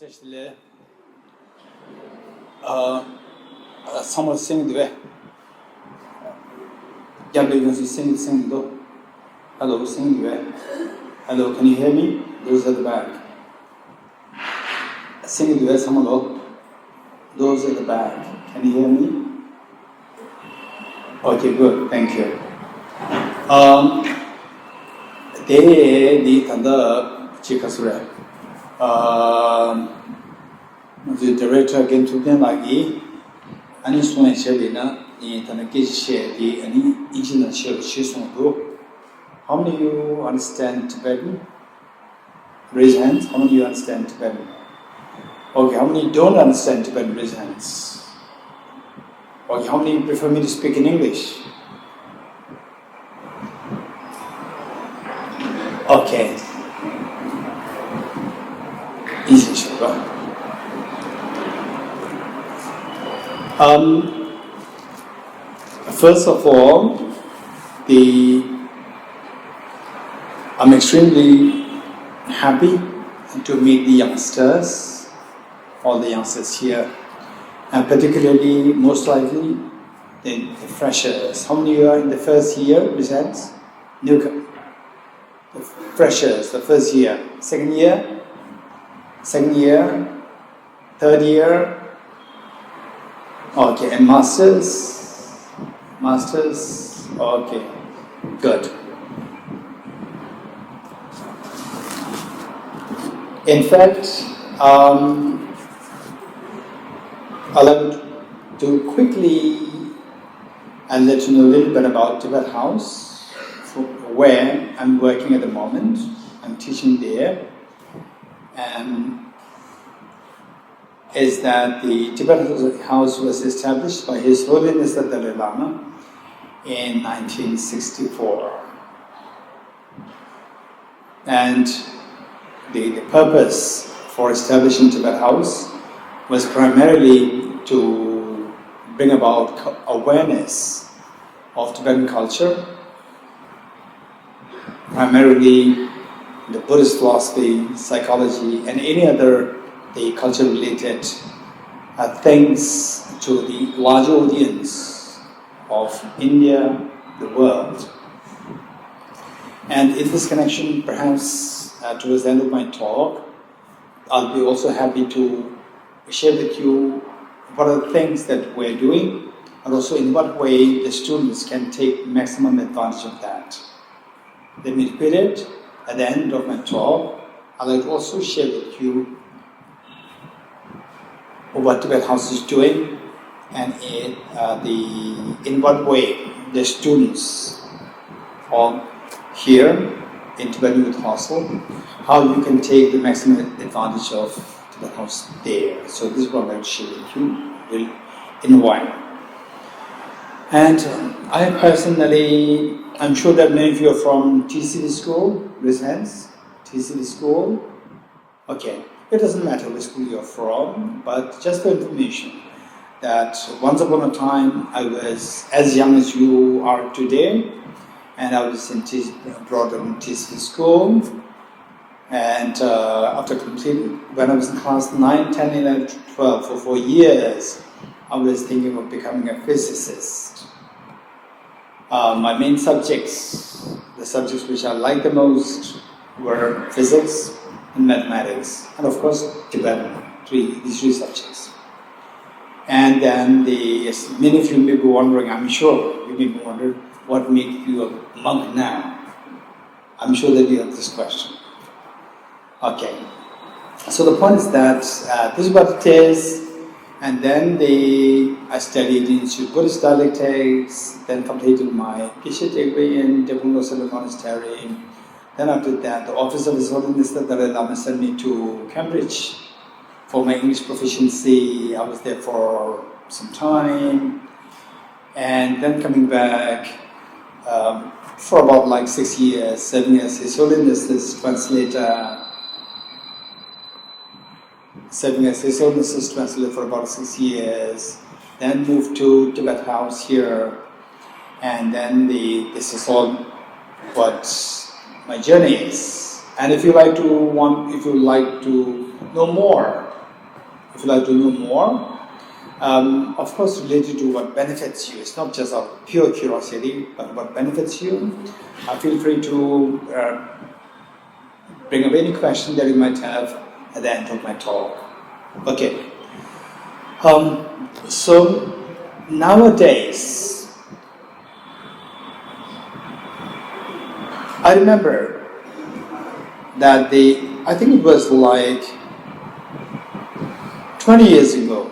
Actually, someone sing the way. Hello, sing the way. Hello, can you hear me? Those at the back. Sing the way, someone. Those at the back. Can you hear me? Okay, good. Thank you. They the other Chikasura. The director again to them like any stone shelina in Tanaki the any engineer shell. How many of you understand Tibetan? Raise hands. How many of you understand Tibetan? Okay, how many don't understand Tibetan? Raise hands. Okay, how many prefer me to speak in English? Okay. Easy, sure. First of all, I'm extremely happy to meet the youngsters, all the youngsters here, and particularly, most likely, the freshers. How many of you are in the first year, besides? Newcomer. The freshers, the first year. Second year, third year. Okay, and masters? Okay, good. In fact, I'd like to quickly and let you know a little bit about Tibet House, where I'm working at the moment. I'm teaching there. Is that the Tibet House was established by His Holiness the Dalai Lama in 1964. And the purpose for establishing Tibet House was primarily to bring about awareness of Tibetan culture, primarily the Buddhist philosophy, psychology, and any other the culture-related things to the larger audience of India, the world. And in this connection, perhaps towards the end of my talk, I'll be also happy to share with you what are the things that we're doing, and also in what way the students can take maximum advantage of that. Let me repeat it. At the end of my talk, I'd like to also share with you what Tibet House is doing, and in what way the students are here in Tibet Youth Hostel, how you can take the maximum advantage of Tibet House there. So this is what I'm going to share with you in a while. And I personally, I'm sure that many of you are from TCD school. Raise hands. TCD school. Okay. It doesn't matter which school you're from, but just for information, that once upon a time I was as young as you are today, and I was brought up in TCD school, and after completing, when I was in class 9, 10, 11, 12, for 4 years, I was thinking of becoming a physicist. My main subjects, the subjects which I liked the most, were physics and mathematics, and of course Tibetan, these three subjects. And then many of you may be wondering, I'm sure you may be wondering, what made you a monk now? I'm sure that you have this question. Okay, so the point is that this is what it is, and then I studied in Buddhist dialectics, then completed my Geshe degree in Hostel monastery. Then after that, the Office of His Holiness the Dalai Lama sent me to Cambridge for my English proficiency. I was there for some time, and then coming back for about like 6 years, 7 years. His Holiness is translator. 7 years. His Holiness is translator for about 6 years. Then moved to Tibet House here, and then this is all what my journey is. And if you like to know more if you like to know more. Of course, related to what benefits you. It's not just out of pure curiosity, but what benefits you. Feel free to bring up any question that you might have at the end of my talk. Okay. So nowadays, I remember that I think it was like 20 years ago.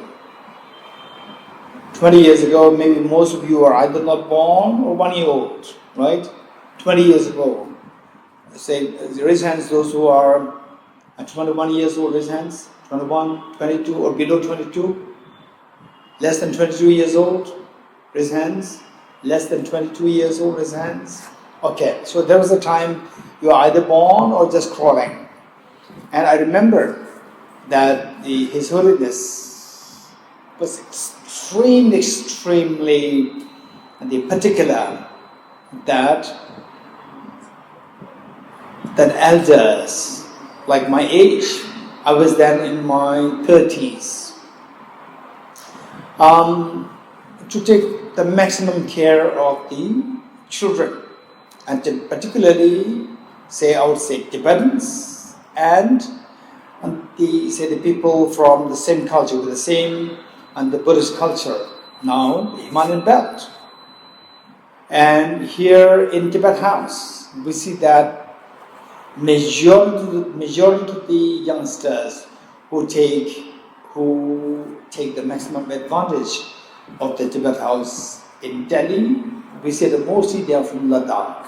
20 years ago, maybe most of you are either not born or 1 year old, right? 20 years ago. Say, raise hands those who are 21 years old, raise hands. 21, 22 or below 22. Less than 22 years old, raise hands. Less than 22 years old, raise hands. Okay, so there was a time you are either born or just crawling. And I remember that His Holiness was extremely particular that elders, like my age, I was then in my 30s, to take the maximum care of the children, and particularly, I would say Tibetans and the people from the same culture, with the same and the Buddhist culture, now the Himalayan belt. And here in Tibet House, we see that majority of the youngsters who take the maximum advantage of the Tibet House in Delhi, we see that mostly they are from Ladakh.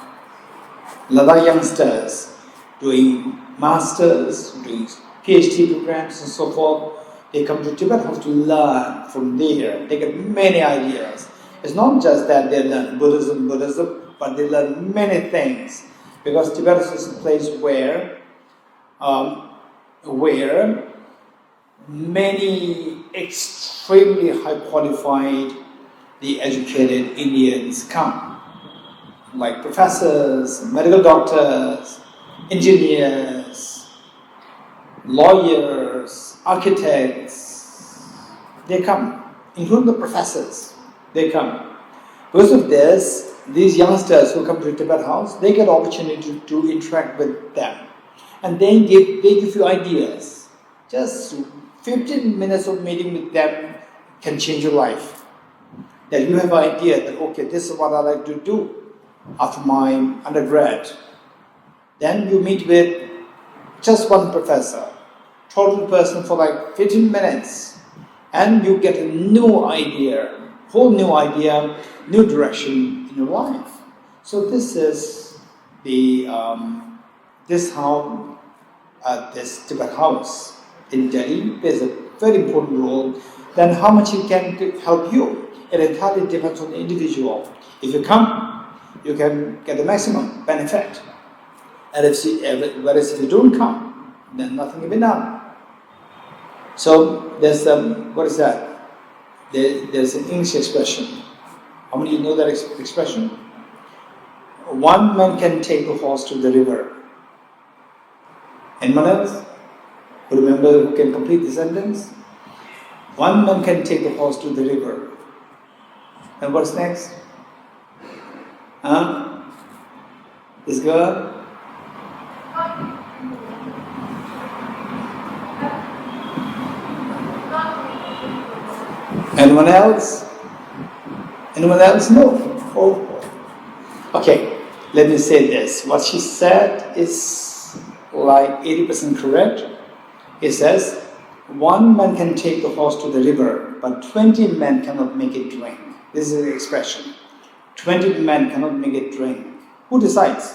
Ladakh youngsters doing masters, doing PhD programs and so forth. They come to Tibet House to learn from there. They get many ideas. It's not just that they learn Buddhism, but they learn many things. Because Tibet is a place where many extremely high qualified, educated Indians come, like professors, medical doctors, engineers, lawyers, architects. They come, including the professors. They come. Because of this, these youngsters who come to Tibet House, they get opportunity to interact with them, and they give you ideas. Just 15 minutes of meeting with them can change your life. That you have an idea that, okay, this is what I like to do after my undergrad. Then you meet with just one professor, total person for like 15 minutes, and you get a new idea, whole new idea, new direction in your life. So this is how this Tibet House in Delhi plays a very important role. Then how much it can help you, it entirely depends on the individual. If you come, you can get the maximum benefit. And whereas if you don't come, then nothing will be done. So there's what is that? There's an English expression. How many of you know that expression? One man can take a horse to the river. Anyone else? Who remember, who can complete the sentence? One man can take the horse to the river. And what's next? This girl? Anyone else? Anyone else? No. Oh. Okay, let me say this. What she said is like 80% correct. It says, one man can take the horse to the river, but 20 men cannot make it drink. This is the expression. 20 men cannot make it drink. Who decides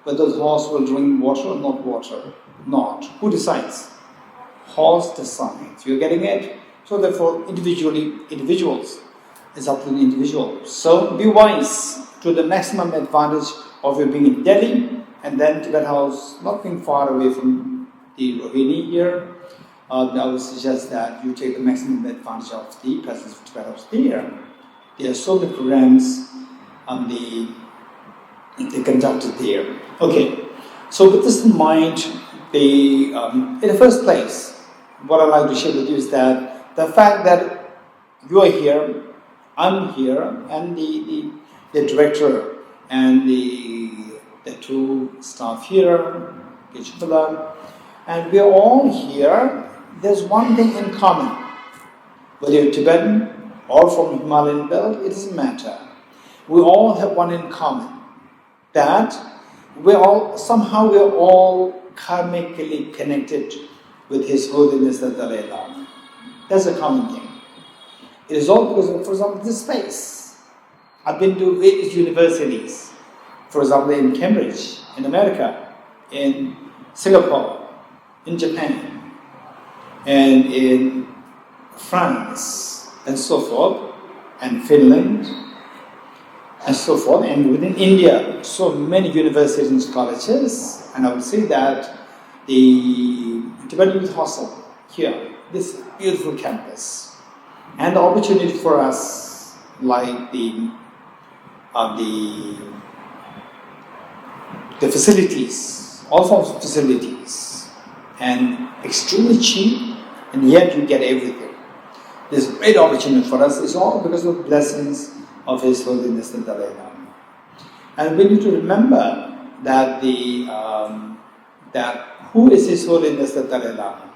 whether the horse will drink water or not water? Not. Who decides? Horse decides. You're getting it? So therefore, individuals. It's up to the individual. So be wise to the maximum advantage of your being in Delhi, and then Tibet House, not being far away from the Rohini here. I would suggest that you take the maximum advantage of the presence of Tibet House here. There are so many programs they conducted there. Okay, so with this in mind, in the first place, what I'd like to share with you is that the fact that you are here, I'm here, and the director and the two staff here, Geshe, and we're all here. There's one thing in common. Whether you're Tibetan or from Himalayan belt, it doesn't matter. We all have one in common, that we're all karmically connected with His Holiness the Dalai Lama. That's a common thing. It is all because of, for example, this space. I've been to various universities, for example, in Cambridge, in America, in Singapore, in Japan, and in France, and so forth, and Finland, and so forth, and within India, so many universities and colleges, and I would say that the Tibetan Youth Hostel here, this beautiful campus, and the opportunity for us, like the facilities, all forms of facilities, and extremely cheap, and yet you get everything. This great opportunity for us is all because of the blessings of His Holiness the Dalai Lama. And we need to remember that that who is His Holiness the Dalai Lama?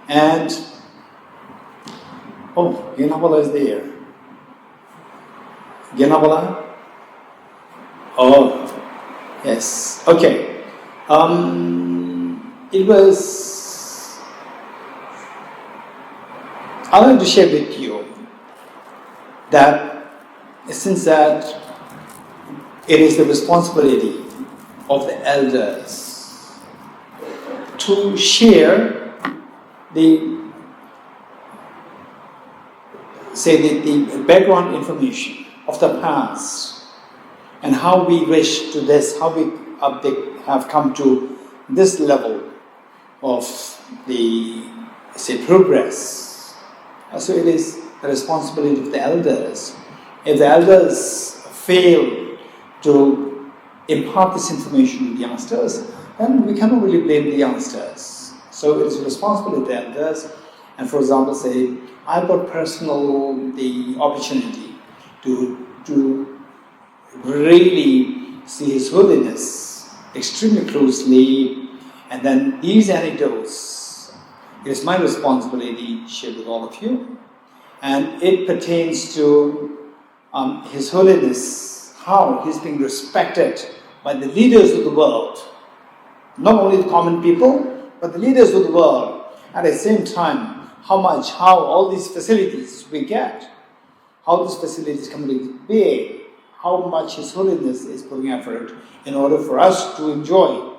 And Venerable is there. Venerable? Oh, yes. Okay. It was. I'd like to share with you that since that it is the responsibility of the elders to share the background information of the past and how we reached to this, how we have come to this level of the progress. So it is the responsibility of the elders. If the elders fail to impart this information to the youngsters, then we cannot really blame the youngsters. So it is the responsibility of the elders. And for example, say, I've got the opportunity to really see His Holiness extremely closely, and then these anecdotes, it is my responsibility to share with all of you. And it pertains to His Holiness, how He's being respected by the leaders of the world. Not only the common people, but the leaders of the world. At the same time, how all these facilities we get, how these facilities come into being, how much His Holiness is putting effort in order for us to enjoy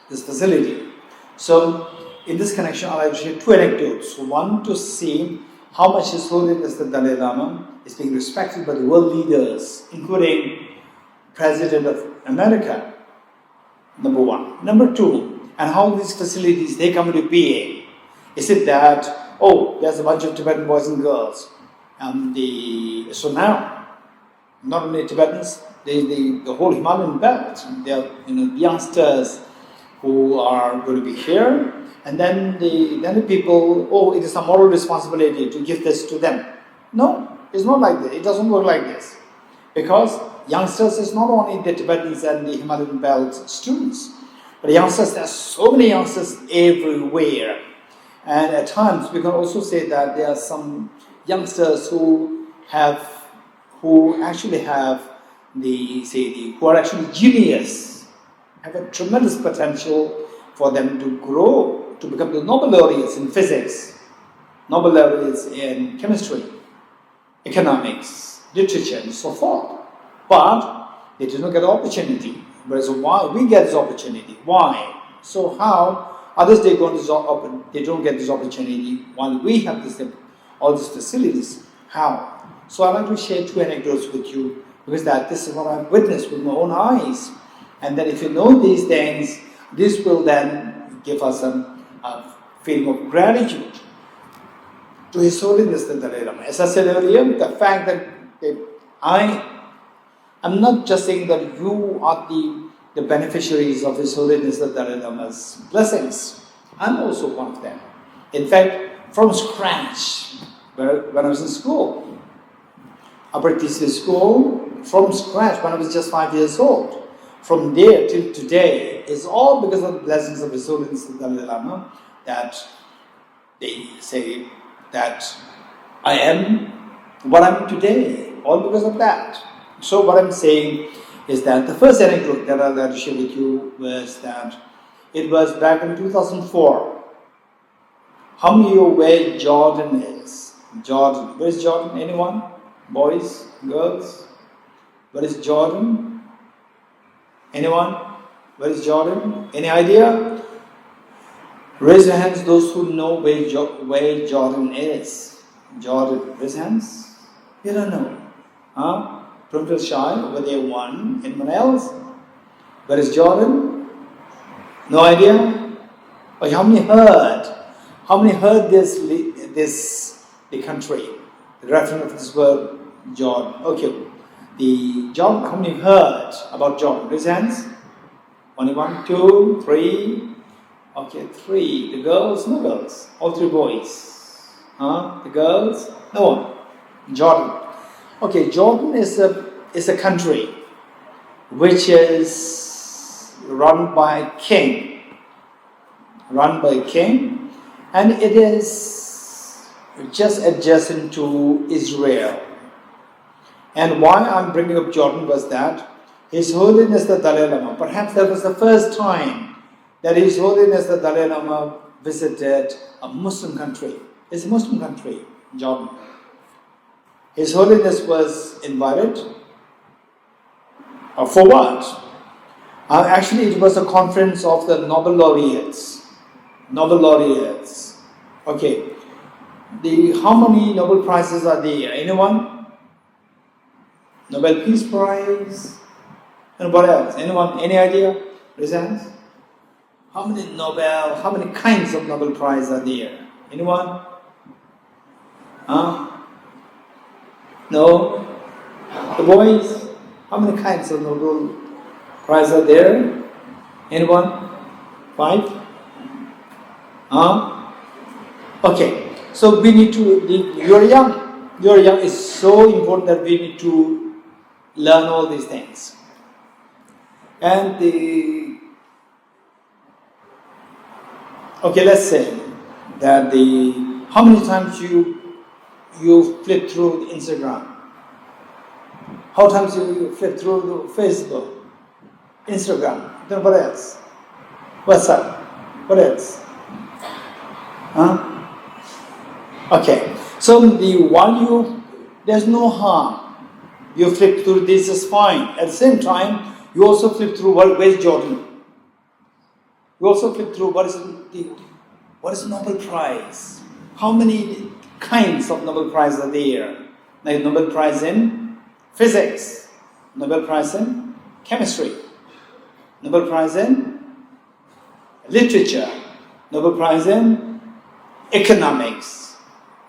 this facility. So, in this connection, I'd like to share two anecdotes. One, to see how much His Holiness the Dalai Lama is being respected by the world leaders, including President of America, number one. Number two, and how these facilities, they come into being. Is it that, there's a bunch of Tibetan boys and girls, so now, not only Tibetans, the whole Himalayan belt, there are youngsters who are going to be here, and then the people, it is a moral responsibility to give this to them. No, it's not like this. It doesn't work like this. Because youngsters is not only the Tibetans and the Himalayan belt students, but youngsters, there are so many youngsters everywhere. And at times, we can also say that there are some youngsters who actually have who are actually genius, have a tremendous potential for them to grow, to become the Nobel laureates in physics, Nobel laureates in chemistry, economics, literature, and so forth. But they did not get the opportunity. Whereas why we get this opportunity? Why? So how others they don't get this opportunity while we have all these facilities? How? So I'd like to share two anecdotes with you, because this is what I've witnessed with my own eyes. And then if you know these things, this will then give us a feeling of gratitude to His Holiness the Dalai Lama. As I said earlier, the fact that I'm not just saying that you are the beneficiaries of His Holiness the Dalai Lama's blessings. I'm also one of them. In fact, from scratch, when I was in school, upper TC school, from scratch, when I was just 5 years old, from there till today, is all because of the blessings of His Holiness the Dalai Lama, that they say that I am what I am today, all because of that. So what I'm saying is that the first anecdote that I'd like to share with you was that it was back in 2004. How many of you know where Jordan is? Jordan. Where is Jordan? Anyone? Boys? Girls? Where is Jordan? Anyone? Where is Jordan? Any idea? Raise your hands, those who know where Jordan is. Jordan. Raise hands. You don't know. Huh? Don't feel shy. Over there, one. Anyone else? Where is Jordan? No idea? Okay, how many heard? How many heard the country? The reference of this word, Jordan. Okay. The Jordan, how many heard about Jordan? Raise hands. Only 1, 2, 3. Okay, 3. The girls, no girls. All 3 boys. The girls, no one. Jordan. Okay, Jordan is a country which is run by a king. And it is just adjacent to Israel. And why I'm bringing up Jordan was that His Holiness the Dalai Lama, perhaps that was the first time that His Holiness the Dalai Lama visited a Muslim country. It's a Muslim country, Jordan. His Holiness was invited. For what? Actually, it was a conference of the Nobel laureates. Okay. How many Nobel Prizes are there? Anyone? Nobel Peace Prize? And what else? Anyone? Any idea? Raise hands. How many kinds of Nobel Prize are there? Anyone? No? The boys? How many kinds of Nobel Prize are there? Anyone? 5? Okay. So we need to, you're young. It's so important that we need to learn all these things. And let's say that how many times you flip through Instagram? How times you flip through Facebook? Instagram? Then what else? WhatsApp? What else? Okay. So there's no harm. You flip through this is fine. At the same time, you also flip through where's Jordan? You also flip through what is Nobel Prize? How many kinds of Nobel Prize are there? Like Nobel Prize in physics, Nobel Prize in chemistry, Nobel Prize in literature, Nobel Prize in economics,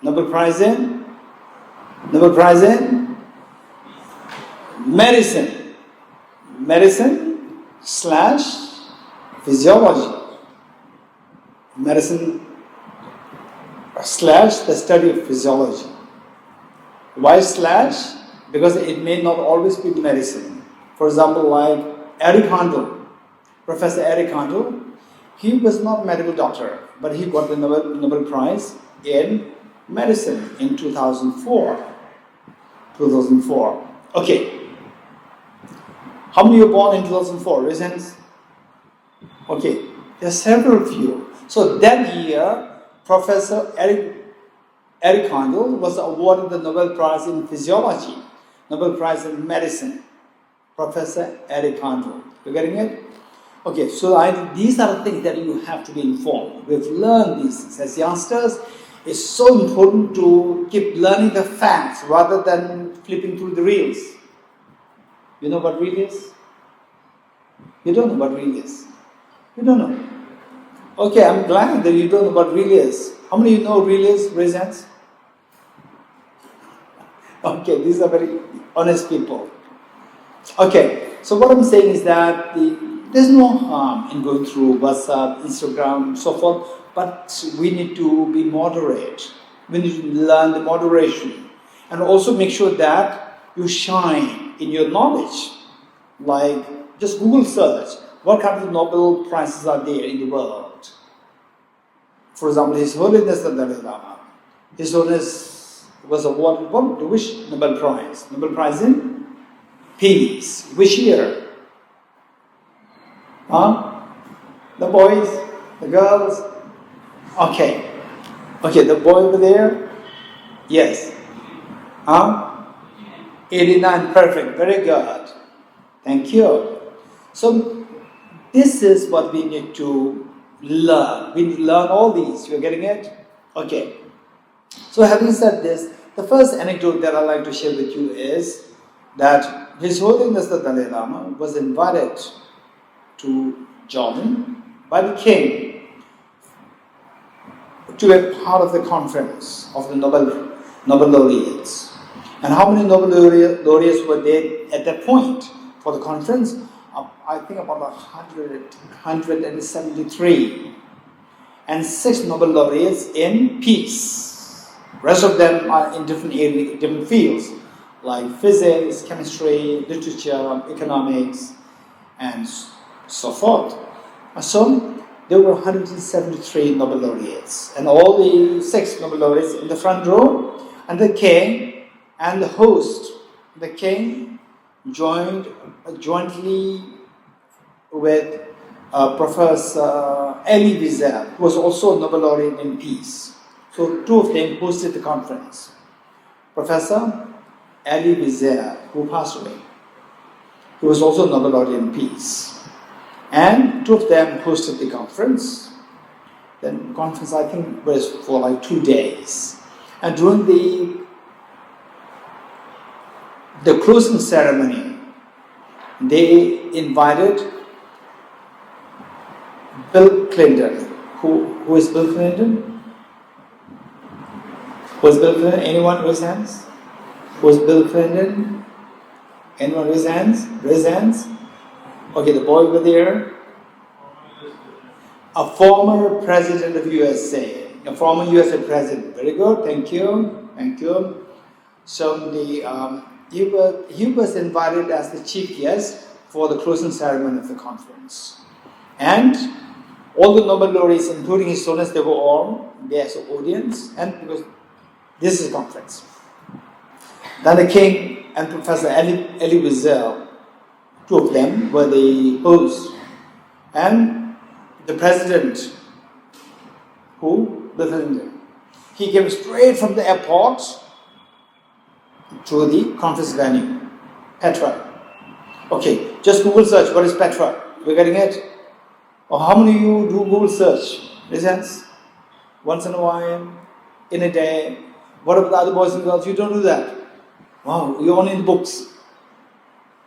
Nobel Prize in medicine / physiology, medicine / the study of physiology. Why / Because it may not always be medicine. For example, like Professor Eric Handel, he was not a medical doctor, but he got the Nobel Prize in medicine in 2004. Okay. How many were born in 2004? Raise hands. Okay. There are several of you. So that year, Professor Eric Handel was awarded the Nobel Prize in Physiology, Nobel Prize in Medicine. Professor Eric Handel. You getting it? Okay, so these are the things that you have to be informed. We've learned these things. As youngsters, it's so important to keep learning the facts rather than flipping through the reels. You know what reel is? You don't know what reel is. You don't know. Okay, I'm glad that you don't know what reel is. How many of you know reel is? Raise hands. Okay, these are very honest people. Okay, so what I'm saying is that there's no harm in going through WhatsApp, Instagram, and so forth. but we need to be moderate. We need to learn the moderation and also make sure that you shine in your knowledge. Like, just Google search, what kind of Nobel Prizes are there in the world? For example, His Holiness the Dalai Lama. His Holiness was awarded which Nobel Prize? Nobel Prize in Peace. Which year? The boys, the girls? Okay, the boy over there? Yes. 89, perfect, very good. Thank you. So, this is what we need to learn. We need to learn all these. You're getting it? Okay. So, having said this, the first anecdote that I'd like to share with you is that His Holiness the Dalai Lama was invited to Jordan by the king to be part of the conference of the Nobel laureates. And how many Nobel laureates were there at that point for the conference? I think about 173. And 6 Nobel laureates in peace. Rest of them are in different fields, like physics, chemistry, literature, economics, and so forth. So there were 173 Nobel laureates, and all the 6 Nobel laureates in the front row, and the king and the host. The king jointly with Professor Elie Wiesel, who was also a Nobel laureate in peace. So 2 of them hosted the conference. Professor Elie Wiesel, who passed away, he was also a Nobel laureate in peace. And 2 of them hosted the conference. Then conference, I think, was for like 2 days. And during the closing ceremony, they invited Bill Clinton. Who is Bill Clinton? Who is Bill Clinton? Anyone raise hands? Who is Bill Clinton? Anyone raise hands? Raise hands. Okay, the boy over there. A former president of USA. A former USA president. Very good. Thank you. Thank you. So he was invited as the chief guest for the closing ceremony of the conference. And all the Nobel laureates, including His Holiness, they were all there as an audience, and because this is a conference. Then the king and Professor Elie Wiesel, 2 of them were the hosts. And the president, Bill Clinton, he came straight from the airport to the conference venue, Petra. Okay, just Google search, what is Petra? We're getting it? Or how many of you do Google search? Raise hands? Once in a while? In a day? What about the other boys and girls? You don't do that. Wow, you're only in books.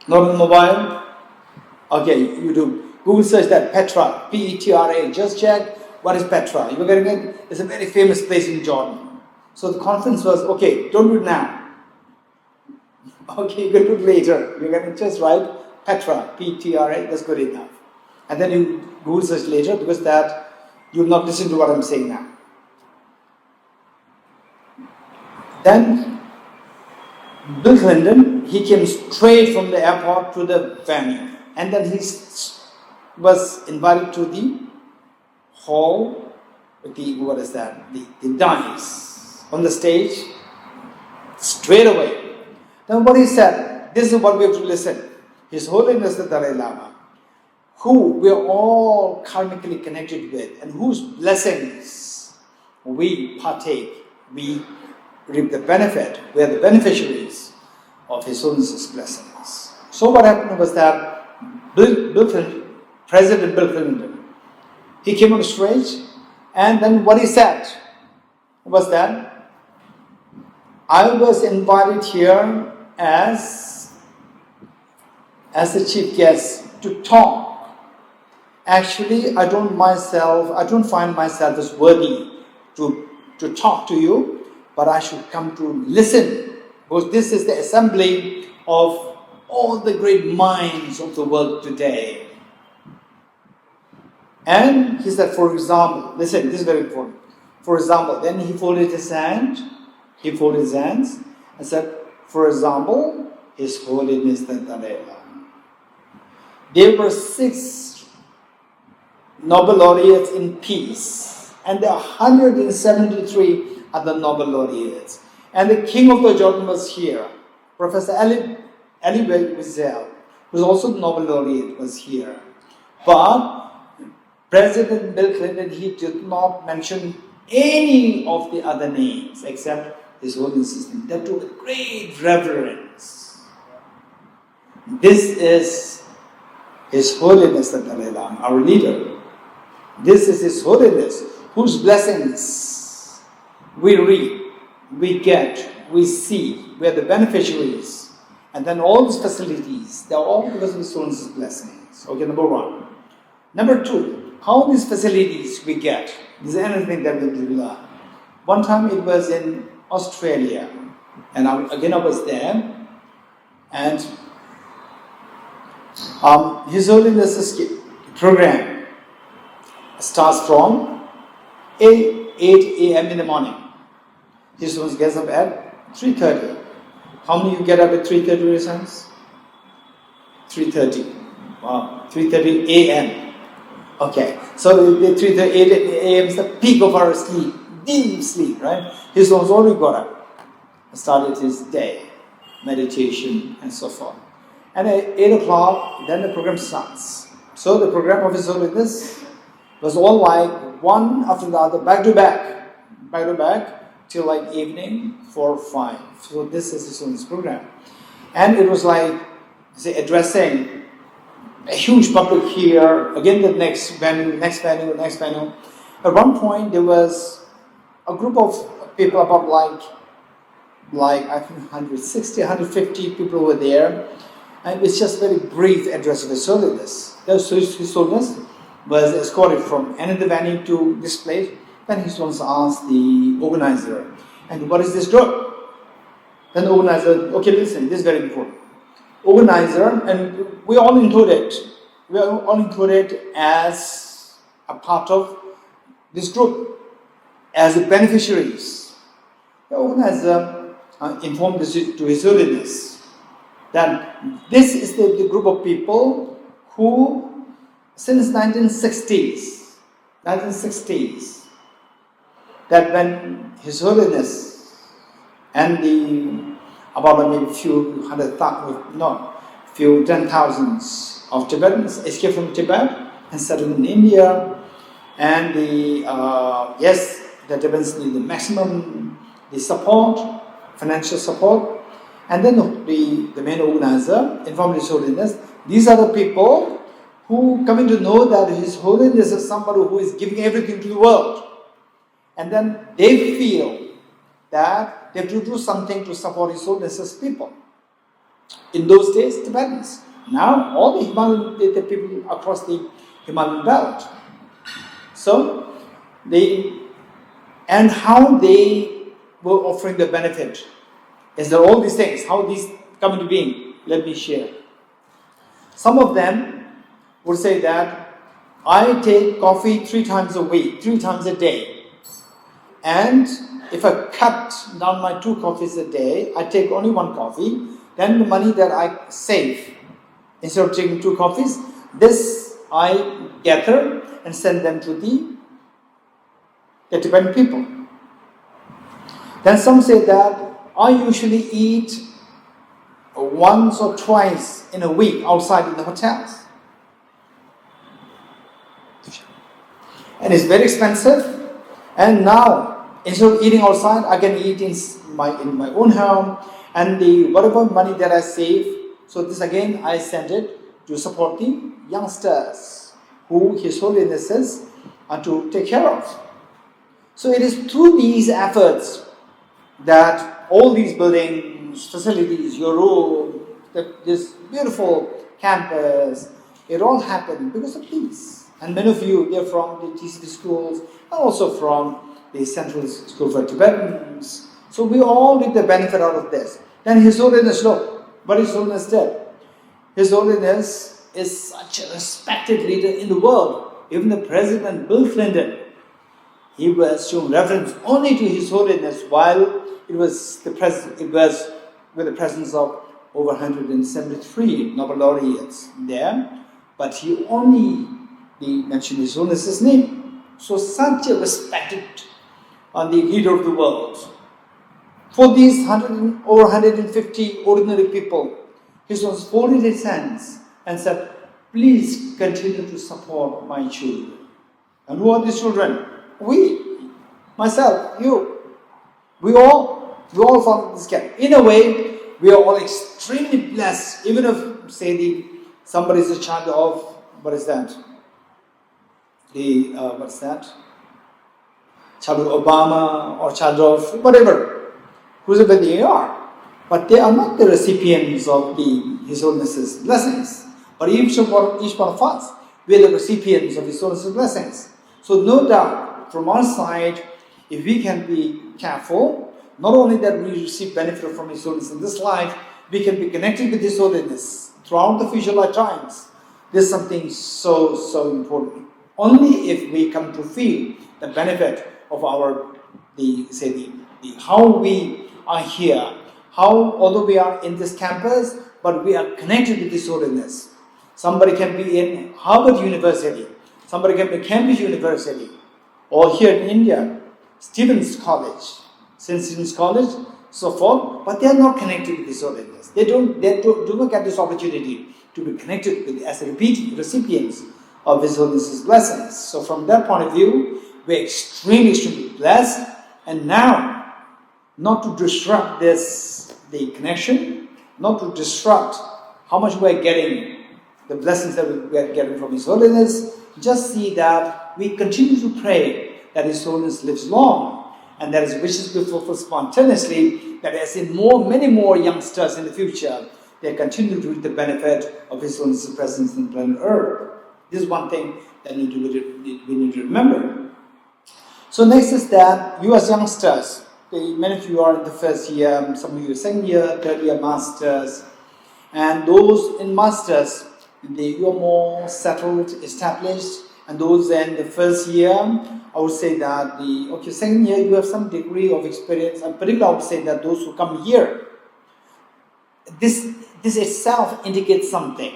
Not on the mobile? Okay, you do. Google search that, Petra, P-E-T-R-A. Just check, what is Petra? You're getting it? It's a very famous place in Jordan. So the conference was, okay, don't do it now. Okay, you can do it later. You're going to just write Petra, P-T-R-A, that's good enough. And then you Google search later, because that you'll not listen to what I'm saying now. Then Bill Clinton, he came straight from the airport to the venue. And then he was invited to the hall with the dais on the stage straight away. Then what he said, this is what we have to listen. His Holiness the Dalai Lama, who we are all karmically connected with and whose blessings we partake, we reap the benefit, we are the beneficiaries of His Holiness's blessings. So what happened was that President Bill Clinton, he came on stage, and then what he said was that I was invited here as the chief guest to talk. Actually, I don't find myself as worthy to talk to you, but I should come to listen, because this is the assembly of all the great minds of the world today. And he said, for example, listen, this is very important. For example, then he folded his hands and said, for example, His Holiness the Dalai Lama. There were 6 Nobel laureates in peace, and there are 173 other Nobel laureates. And the King of the Jordan was here. Professor Ali Wiesel, who was also Nobel laureate, was here. But President Bill Clinton, he did not mention any of the other names except His Holiness name. That took great reverence. This is His Holiness the Dalai Lama, our leader. This is His Holiness, whose blessings we read, we get, we see, we are the beneficiaries. And then all these facilities, they are all because of His Holiness' blessings. Okay, number 1. Number 2, how these facilities we get. This is another thing that we learn. One time it was in Australia, and I was there, and His Holiness' program starts from 8 a.m. in the morning. His Holiness gets up at 3:30. How many you get up at 3:30, reasons? 3:30. Wow, 3:30 a.m. Okay, so the 3:30 a.m. is the peak of our sleep, deep sleep, right? His Holiness already got up, started his day, meditation, and so forth. And at 8 o'clock, then the program starts. So the program of His Holiness was all like one after the other, back to back, till like evening 4 or 5. So this is His Holiness program. And it was like, say, addressing a huge public here, again the next venue. At one point there was a group of people, about like I think 160, 150 people were there, and it's just very brief address of His Holiness. His Holiness was escorted from another venue to this place. Then His Holiness asked the organizer, and what is this group? Then the organizer, okay, listen, this is very important. Organizer, and we are all included as a part of this group, as the beneficiaries. The organizer informed to His Holiness that this is the group of people who, since 1960s, that when His Holiness and about maybe few 10,000s of Tibetans escaped from Tibet and settled in India, and the Tibetans need the maximum support, financial support, and then the main organizer informed His Holiness, these are the people who coming to know that His Holiness is somebody who is giving everything to the world, and then they feel that they have to do something to support His Holiness' people. In those days, Tibetans. Now, all the Himalayan the people across the Himalayan belt. So, how they were offering the benefit. Is there all these things? How these come into being? Let me share. Some of them would say that I take coffee 3 times a week, 3 times a day. And if I cut down my 2 coffees a day, I take only 1 coffee, then the money that I save, instead of taking 2 coffees, this I gather and send them to the Tibetan people. Then some say that I usually eat once or twice in a week outside in the hotels. And it's very expensive. And now, instead of eating outside, I can eat in my own home. And whatever money that I save, so this again, I send it to support the youngsters who His Holiness is to take care of. So it is through these efforts that all these buildings, facilities, your room, this beautiful campus, it all happened because of peace. And many of you, they're from the TCT schools, and also from the Central School for Tibetans. So we all get the benefit out of this. Then His Holiness, look, what His Holiness did. His Holiness is such a respected leader in the world. even the President Bill Clinton, he was showing reference only to His Holiness while it was with the presence of over 173 Nobel laureates there, but he mentioned His Holiness's name. So such a respected the leader of the world. For these over 150 ordinary people, His Holiness folded his hands and said, please continue to support my children. And who are these children? We, myself, you. We all fall in this camp. In a way, we are all extremely blessed, even if, say, somebody is a child of, what is that? Child of Obama or child of whatever, whoever they are. But they are not the recipients of His Holiness's blessings. But each one of us, we are the recipients of His Holiness's blessings. So no doubt, from our side, if we can be careful, not only that we receive benefit from His Holiness in this life, we can be connected with His Holiness throughout the future lifetimes. This is something so important. Only if we come to feel the benefit of how we are here, although we are in this campus, but we are connected with His Holiness. Somebody can be in Harvard University, somebody can be Cambridge University, or here in India, Stephen's College, St. Stephen's College, so forth, but they are not connected with His Holiness. They do not get this opportunity to be connected with as recipients of His Holiness's blessings. So from that point of view, we're extremely blessed. And now, not to disrupt the connection, not to disrupt how much we're getting, the blessings that we're getting from His Holiness, just see that we continue to pray that His Holiness lives long and that His wishes be fulfilled spontaneously, that as in many more youngsters in the future, they continue to reap the benefit of His Holiness's presence in planet Earth. This is one thing that we need to remember. So next is that you as youngsters, many of you are in the first year, some of you second year, third year masters, and those in masters, you are more settled, established, and those in the first year, I would say that second year you have some degree of experience, and particularly I would say that those who come here, this itself indicates something,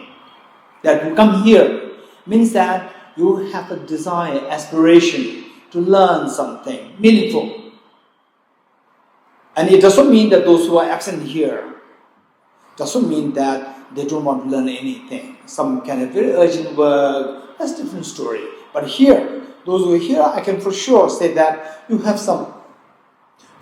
that you come here means that you have a desire, aspiration to learn something meaningful. And it doesn't mean that those who are absent here, doesn't mean that they don't want to learn anything. Some can have very urgent work, that's a different story. But here, those who are here, I can for sure say that you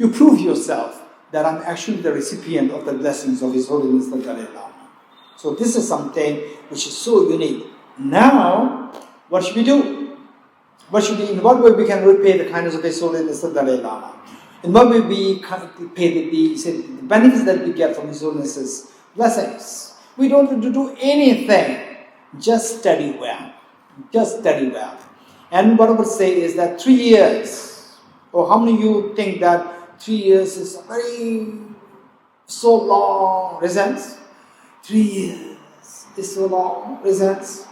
prove yourself that I'm actually the recipient of the blessings of His Holiness the Dalai Lama. So this is something which is so unique. Now, what should we do? In what way we can repay the kindness of His Holiness the Dalai Lama? In what way we pay the benefits that we get from His Holiness's blessings? We don't have to do anything. Just study well. Just study well. And what I would say is that 3 years, or how many of you think that 3 years is so long? Results? 3 years is so long. Results?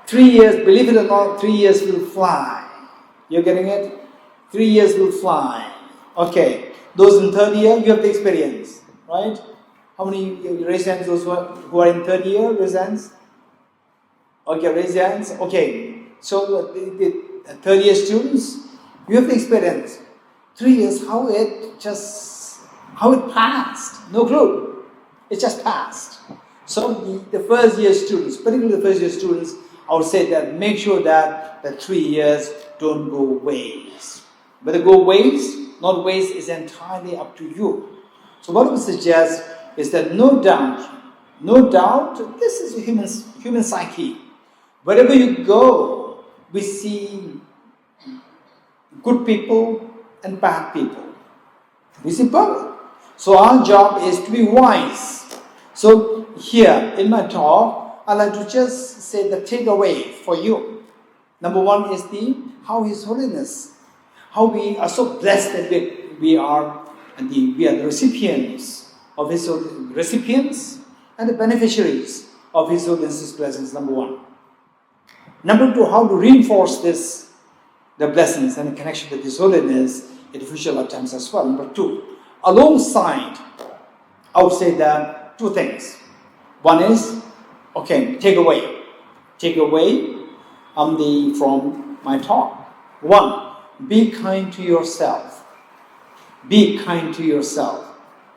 3 years, believe it or not, 3 years will fly. You're getting it? 3 years will fly. Okay. Those in third year, you have the experience, right? How many raise hands? Those who are in third year, raise hands. Okay, raise hands. Okay. So the third year students, you have the experience. 3 years, how it passed? No clue. It just passed. So the first year students, particularly the first year students, I would say that make sure that the 3 years don't go waste. Whether go waste, not waste, is entirely up to you. So what I would suggest is that no doubt, this is a human psyche. Wherever you go, we see good people and bad people. We see both. So our job is to be wise. So here in my talk, I'd like to just say the takeaway for you. Number one is how His Holiness, how we are so blessed that we are the recipients of His recipients and the beneficiaries of His Holiness's blessings. Number one. Number two, how to reinforce this, the blessings and the connection with this holiness in future lifetimes as well. Number two, alongside, I would say that two things. One is, take away from my talk. One, be kind to yourself. Be kind to yourself.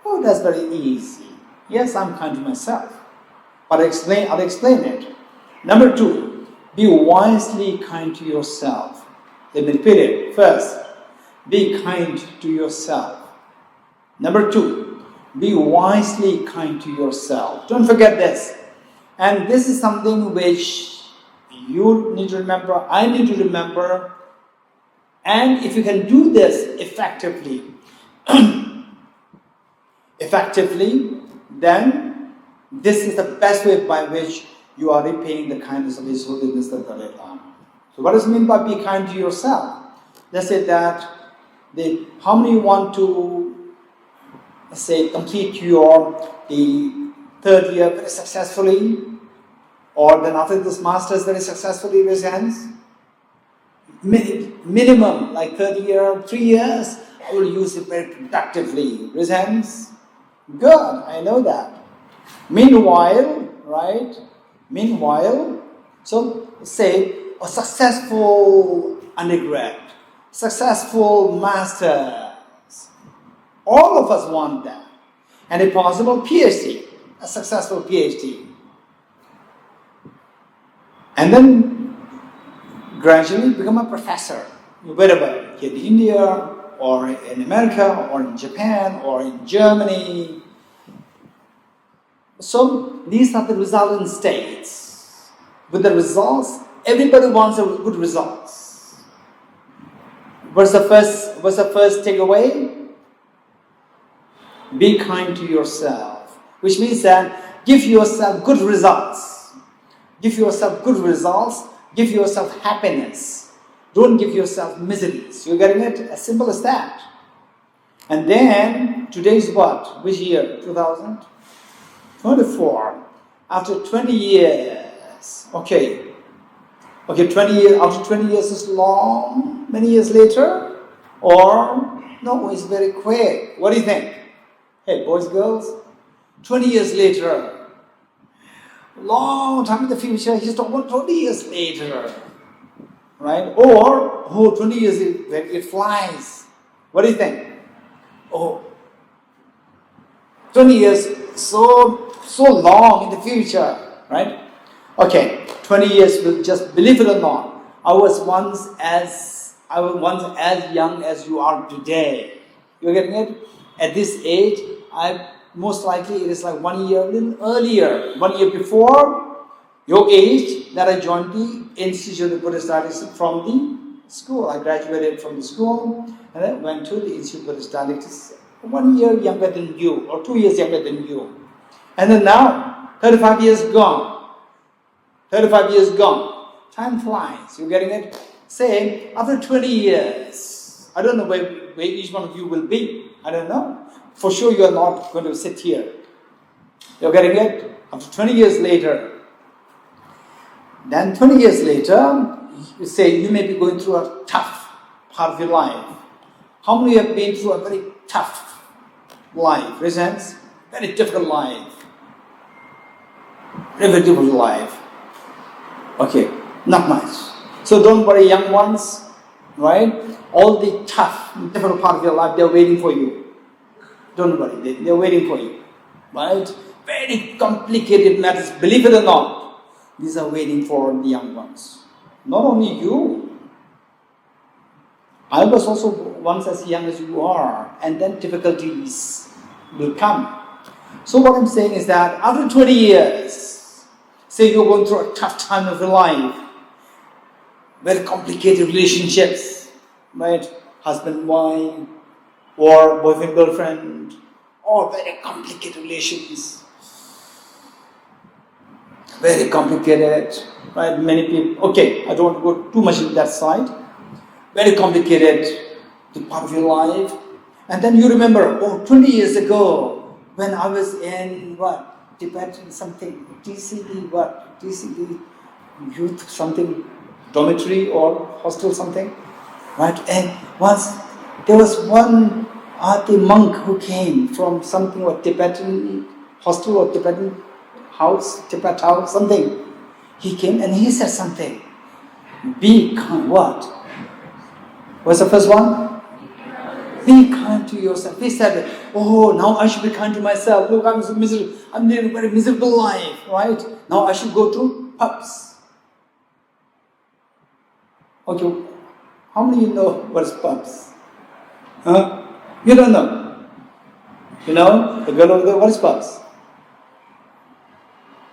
Oh, that's very easy. Yes, I'm kind to myself. But I'll explain it. Number two, be wisely kind to yourself. Let me repeat it. First, be kind to yourself. Number two, be wisely kind to yourself. Don't forget this. And this is something which you need to remember, I need to remember. And if you can do this effectively, then this is the best way by which you are repaying the kindness of His Holiness the Dalai Lama. So what does it mean by be kind to yourself? Let's say that how many want to, let's say, complete the third year very successfully, or then after this master's very successfully, raise your hands. Minimum, like third year, 3 years, I will use it very productively. Raise hands. Good, I know that. Meanwhile, so say a successful undergrad, successful masters. All of us want that. And if possible, PhD, a successful PhD. And then gradually become a professor, wherever, in India, or in America, or in Japan, or in Germany. So these are the resultant states. With the results, everybody wants good results. What's the first takeaway? Be kind to yourself, which means that give yourself good results. Give yourself good results. Give yourself happiness. Don't give yourself miseries. You're getting it? As simple as that. And then, today's what? Which year? 2024. After 20 years. Okay, 20 years. After 20 years is long. Many years later? Or, no, it's very quick. What do you think? Hey, boys, girls? 20 years later. Long time in the future, he's talking about 20 years later. Right? Or, 20 years, it flies. What do you think? 20 years, so long in the future. Right? Okay, 20 years, will just believe it or not, I was once as young as you are today. You're getting it? At this age, most likely it is like 1 year, a little earlier, 1 year before your age that I joined the Institute of Buddhist Studies from the school. I graduated from the school and I went to the Institute of Buddhist Studies 1 year younger than you or 2 years younger than you. And then now, 35 years gone. 35 years gone. Time flies. You're getting it? Say, after 20 years, I don't know where each one of you will be. I don't know. For sure you are not going to sit here. You're getting it? After 20 years later. Then 20 years later, you say you may be going through a tough part of your life. How many have been through a very tough life? Raise hands. Very difficult life. Very difficult life. Okay, not much. So don't worry, young ones, right? All the tough, difficult part of your life, they're waiting for you. Don't worry, they're waiting for you, right? Very complicated matters, believe it or not. These are waiting for the young ones. Not only you. I was also once as young as you are, and then difficulties will come. So what I'm saying is that after 20 years, say you're going through a tough time of your life, very complicated relationships, right? Husband, wife, or boyfriend, girlfriend, or very complicated relations. Very complicated, right? Many people, okay, I don't want to go too much into that side. Very complicated part of your life. And then you remember, 20 years ago, when I was in, Tibet, something, TCB, youth something, dormitory or hostel something, right? And once there was one the monk who came from something or Tibetan hostel or Tibetan house, Tibet house, something. He came and he said something. Be kind. What? What's the first one? Be kind to yourself. He said, oh, now I should be kind to myself. Look, I'm so miserable. I'm living a very miserable life, right? Now I should go to pubs. Okay, how many of you know what is pubs? Huh? You don't know. You know, the girl over there, what is pubs?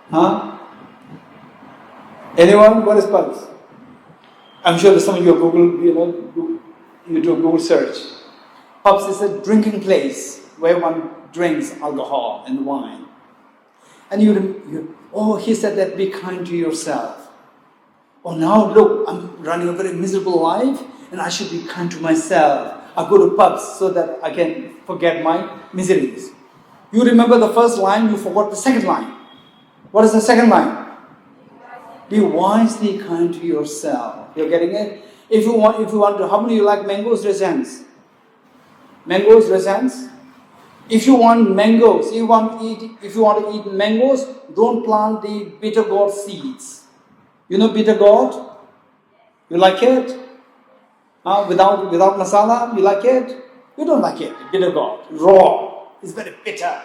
Huh? Anyone? What is pubs? I'm sure that some of you Google, you do a Google search. Pubs is a drinking place where one drinks alcohol and wine. And he said that be kind to yourself. Oh, now look, I'm running a very miserable life and I should be kind to myself. I go to pubs so that I can forget my miseries. You remember the first line, you forgot the second line. What is the second line? Be wisely kind to yourself. You're getting it? If you want to, how many of you like mangoes? Raise hands. Mangoes, raise hands. If you want mangoes, if you want to eat mangoes, don't plant the bitter gourd seeds. You know bitter gourd? You like it? Without masala, you like it? You don't like it. Bitter gourd, raw. It's very bitter.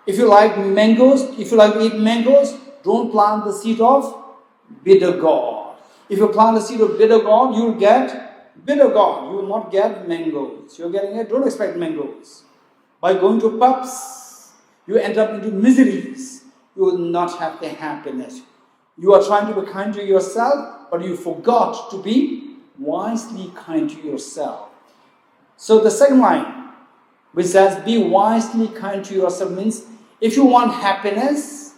If you like mangoes, if you like to eat mangoes, don't plant the seed of bitter gourd. If you plant the seed of bitter gourd, you will get bitter gourd. You will not get mangoes. You're getting it? Don't expect mangoes. By going to pubs, you end up into miseries. You will not have the happiness. You are trying to be kind to yourself, but you forgot to be wisely kind to yourself. So the second line, which says, be wisely kind to yourself, means if you want happiness,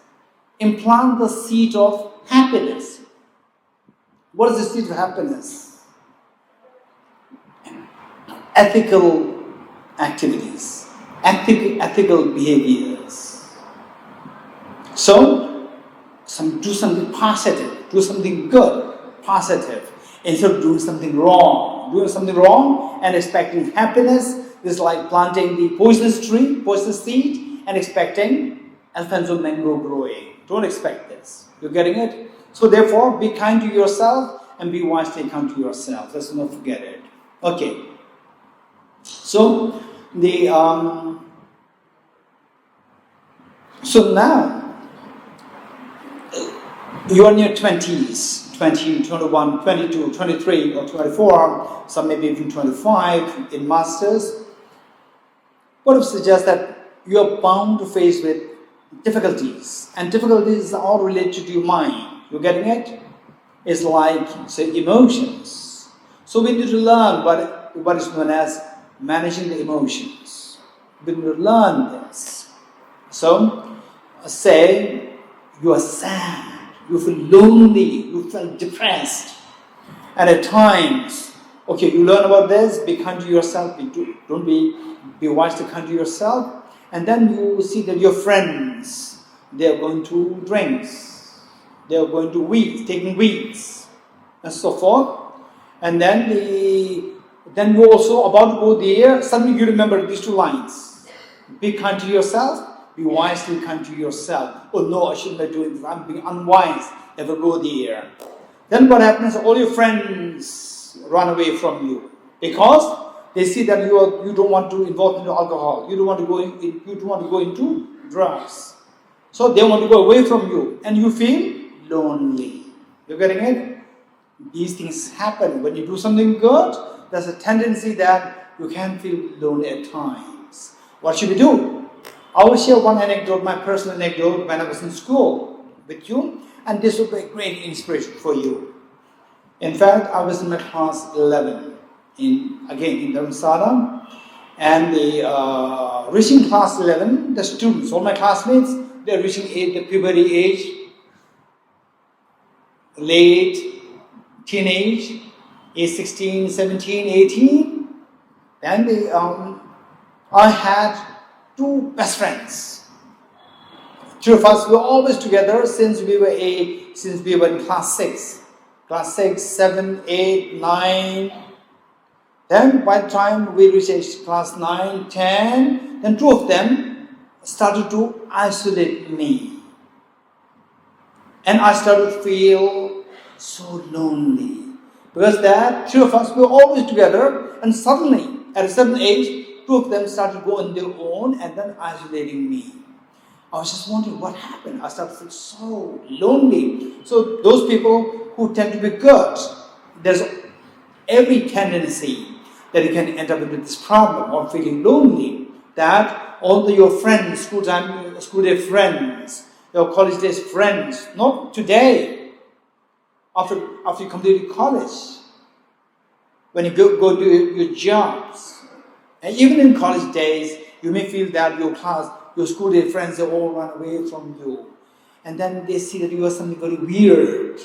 implant the seed of happiness. What is the seed of happiness? Ethical activities, ethical behaviors. So, do something positive, do something good, positive, instead of doing something wrong. Doing something wrong and expecting happiness is like planting the poisonous seed, and expecting Alfonso mango growing. Don't expect this. You're getting it? So therefore, be kind to yourself and be wisely kind to yourself. Let's not forget it. Okay. So so now you're in your 20s, 20, 21, 22, 23, or 24, some maybe even 25 in masters. What if suggest that you're bound to face with difficulties, and difficulties are all related to your mind. You're getting it? It's like, say, emotions. So we need to learn what is known as managing the emotions. We need to learn this. So, say you are sad, you feel lonely, you feel depressed, and at times, okay, you learn about this, be kind to yourself, don't be wise to kind to yourself, and then you see that your friends, they are going to drinks, they are going to taking weeds, and so forth, and then you're also about to go there, suddenly you remember these two lines. Be kind to yourself, be wisely kind to yourself. Oh no, I shouldn't be doing this, I'm being unwise, never go there. Then what happens, all your friends run away from you, because they see that you don't want to involve into alcohol, you don't want to go into drugs. So they want to go away from you, and you feel lonely. You're getting it? These things happen. When you do something good, there's a tendency that you can feel lonely at times. What should we do? I will share one anecdote, my personal anecdote, when I was in school with you, and this will be a great inspiration for you. In fact, I was in my class 11, in Dharamsala, and reaching class 11, the students, all my classmates, they're reaching the puberty age, late teenage, age 16, 17, 18. Then I had two best friends. Three of us were always together since we were age since we were in class 6, 7, 8, 9. Then by the time we reached class 9, 10, then 2 of them started to isolate me. And I started to feel so lonely. Because that 3 of us were always together, and suddenly, at a certain age, 2 of them started to go on their own and then isolating me. I was just wondering what happened. I started to feel so lonely. So those people who tend to be good, there's every tendency that you can end up with this problem of feeling lonely. That all your friends, school day friends, your college days friends, not today, after you completed college, when you go to your jobs, and even in college days, you may feel that your school day friends, they all run away from you. And then they see that you are something very weird.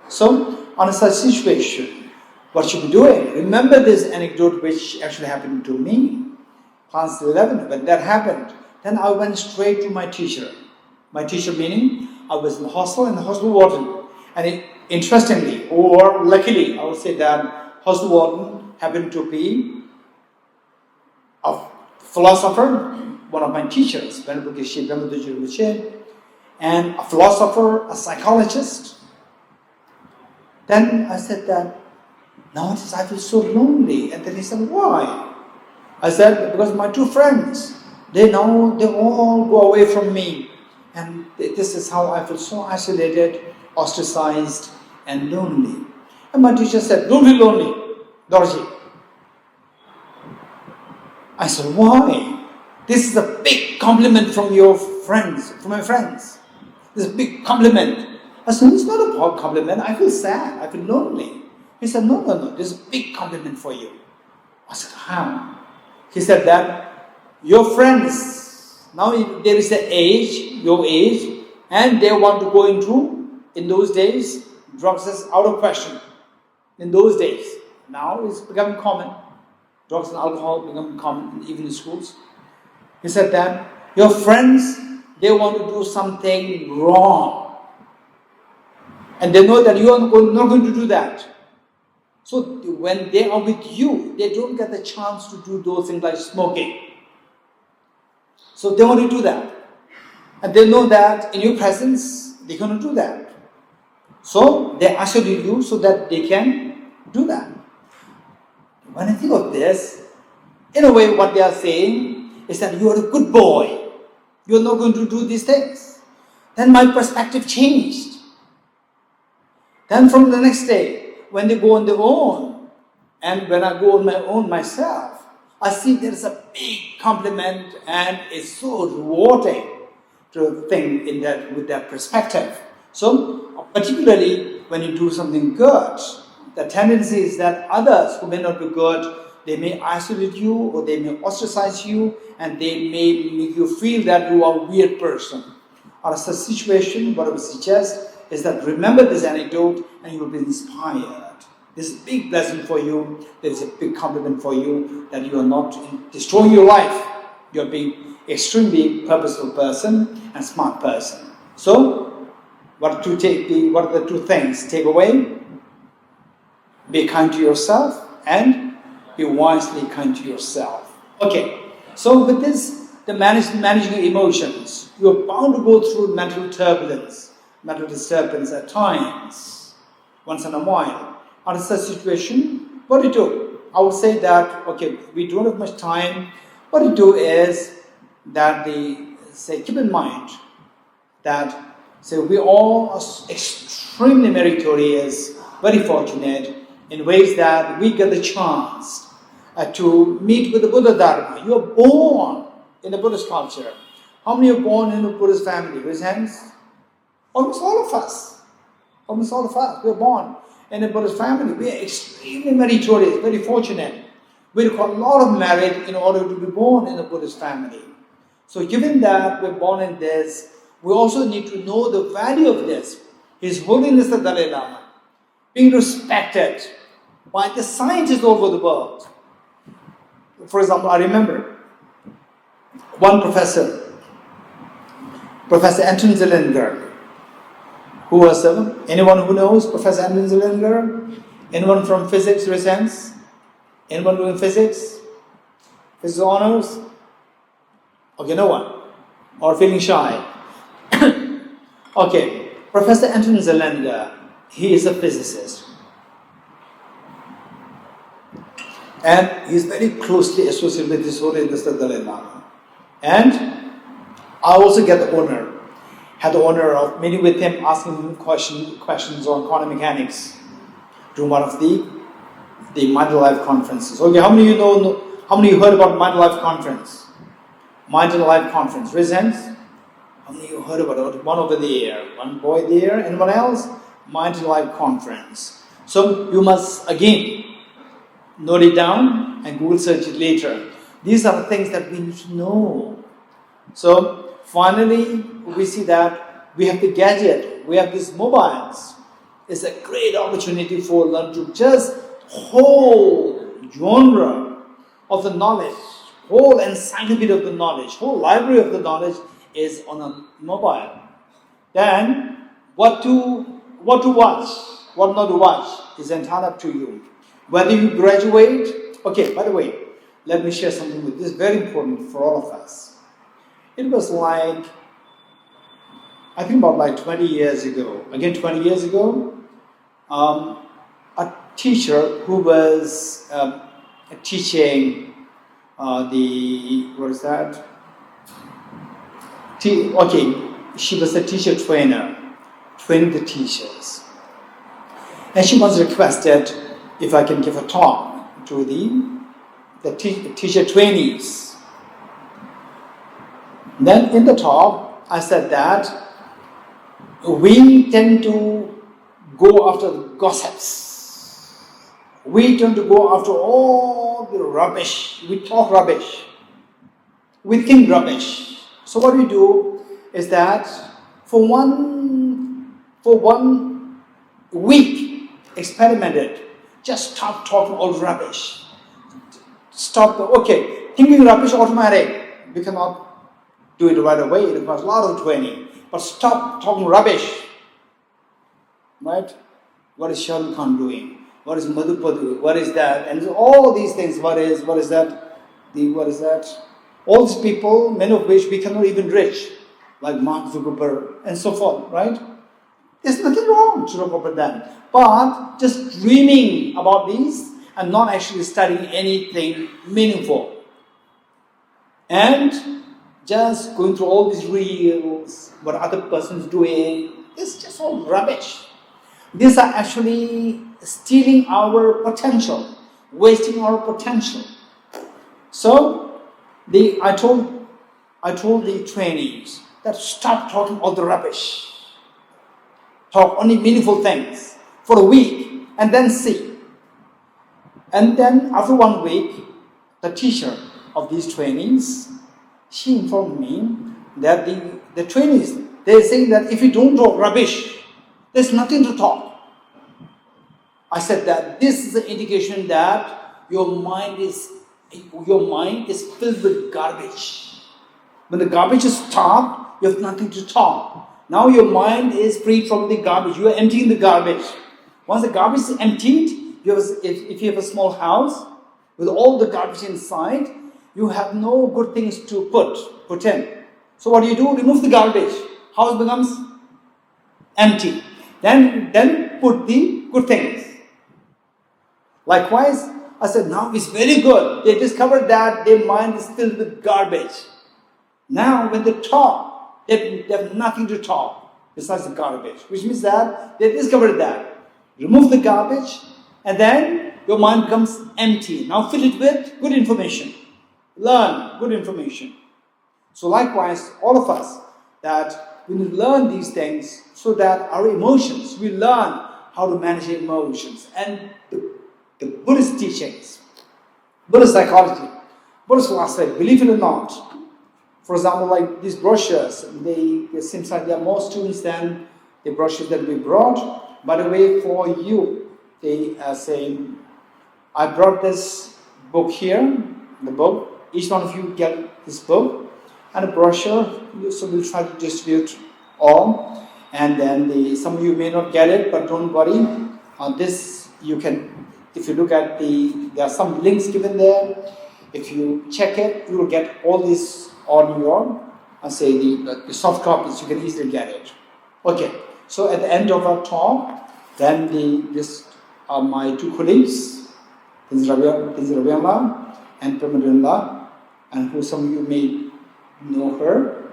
So, on such situation, what should we be doing? Remember this anecdote which actually happened to me. Class 11, when that happened, then I went straight to my teacher. My teacher meaning, I was in the hostel and the hostel warden. And interestingly, or luckily, I would say that hostel warden happened to be a philosopher, one of my teachers, Venerable Geshe Dorji Damdul, and a philosopher, a psychologist. Then I said that, nowadays I feel so lonely. And then he said, why? I said, because my 2 friends, they all go away from me. And this is how I feel so isolated, ostracized, and lonely. And my teacher said, don't feel lonely, Dorji. I said, why? This is a big compliment from your friends, from my friends. This is a big compliment. I said, it's not a compliment. I feel sad. I feel lonely. He said, no. This is a big compliment for you. I said, how? He said that your friends, now there is an age, your age, and they want to go into, in those days, drugs is out of question. In those days. Now it's becoming common. Drugs and alcohol become common even in schools. He said that your friends, they want to do something wrong. And they know that you are not going to do that. So when they are with you, they don't get the chance to do those things like smoking. So they want to do that. And they know that in your presence, they're going to do that. So they isolate you so that they can do that. When I think of this, in a way what they are saying is that you are a good boy. You are not going to do these things. Then my perspective changed. Then from the next day, when they go on their own, and when I go on my own myself, I see there is a big compliment and it's so rewarding to think with that perspective. So, particularly when you do something good, the tendency is that others who may not be good, they may isolate you or they may ostracize you and they may make you feel that you are a weird person. Out of such situation, what I would suggest is that remember this anecdote and you will be inspired. This is a big blessing for you. There is a big compliment for you that you are not destroying your life. You are being extremely purposeful person and smart person. So, what are the 2 things? Take away. Be kind to yourself and be wisely kind to yourself. Okay, so with this, the managing emotions, you're bound to go through mental turbulence, mental disturbance at times, once in a while. Out of such situation, what do you do? I would say that, okay, we don't have much time. What you do is that keep in mind that, we all are extremely meritorious, very fortunate, in ways that we get the chance to meet with the Buddha Dharma. You are born in the Buddhist culture. How many are born in a Buddhist family? Raise hands. Almost all of us. Almost all of us. We are born in a Buddhist family. We are extremely meritorious, very fortunate. We require a lot of merit in order to be born in a Buddhist family. So given that we're born in this, we also need to know the value of this. His Holiness the Dalai Lama, being respected by the scientists all over the world. For example, I remember one professor, Professor Anton Zelinger, Who was anyone who knows Professor Andrew Zelinger? Anyone from physics resents? Anyone doing physics? Physics honors? Okay, no one. Or feeling shy? Okay, Professor Anton Zelinger, he is a physicist. And he is very closely associated with His Holiness the Dalai Lama. And I also had the honor of meeting with him, asking him questions on quantum mechanics during one of the Mind and Life conferences. Okay, how many of you heard about Mind and Life conference? Mind and Life conference. Raise hands. How many of you heard about it? One over there, one boy there, anyone else? Mind and Life conference. So you must again note it down and Google search it later. These are the things that we need to know. So finally, we see that we have the gadget, we have these mobiles. It's a great opportunity for learn to just whole genre of the knowledge, whole encyclopedia of the knowledge, whole library of the knowledge is on a mobile. Then what to watch, what not to watch is entirely up to you. Whether you graduate, okay, by the way, let me share something with this, very important for all of us. It was like, I think about like 20 years ago, a teacher who was teaching she was a teacher trainer, training the teachers. And she was requested if I can give a talk to the teacher trainees. Then in the talk, I said that we tend to go after the gossips. We tend to go after all the rubbish. We talk rubbish. We think rubbish. So what we do is that for one week, experimented. Just stop talking all rubbish. Thinking rubbish automatic. We cannot do it right away. It requires a lot of training. But stop talking rubbish. Right? What is Shahrukh Khan doing? What is Madhupur doing? What is that? And all these things. What is that? All these people, many of which we cannot even reach, like Mark Zuckerberg and so forth, right? There's nothing wrong to talk about them. But just dreaming about these and not actually studying anything meaningful. And just going through all these reels, what other person's doing, it's just all rubbish. These are actually stealing our potential, wasting our potential. So I told the trainees that stop talking all the rubbish. Talk only meaningful things for a week and then see. And then after 1 week, the teacher of these trainees, she informed me that the trainees, they're saying that if you don't talk rubbish, there's nothing to talk. I said that this is an indication that your mind is filled with garbage. When the garbage is stopped, you have nothing to talk. Now your mind is free from the garbage. You are emptying the garbage. Once the garbage is emptied, if you have a small house with all the garbage inside, you have no good things to put in. So what do? Remove the garbage. House becomes empty. Then put the good things. Likewise, I said, now it's very good. They discovered that their mind is filled with garbage. Now when they talk, they have nothing to talk besides the garbage. Which means that they discovered that. Remove the garbage and then your mind becomes empty. Now fill it with good information. Learn good information. So likewise, all of us, that we need to learn these things so that our emotions, we learn how to manage emotions. And the Buddhist teachings, Buddhist psychology, Buddhist philosophy, believe it or not, for example, like these brochures, it seems like there are more students than the brochures that we brought. By the way, for you, they say, I brought this book here, the book. Each one of you get this book and a brochure, so we'll try to distribute all. And then some of you may not get it, but don't worry. On this, you can, if you look at there are some links given there. If you check it, you will get all this on your, the soft copies. You can easily get it. Okay. So at the end of our talk, then this are my two colleagues, Venerable and Pramadunla, and who some of you may know her.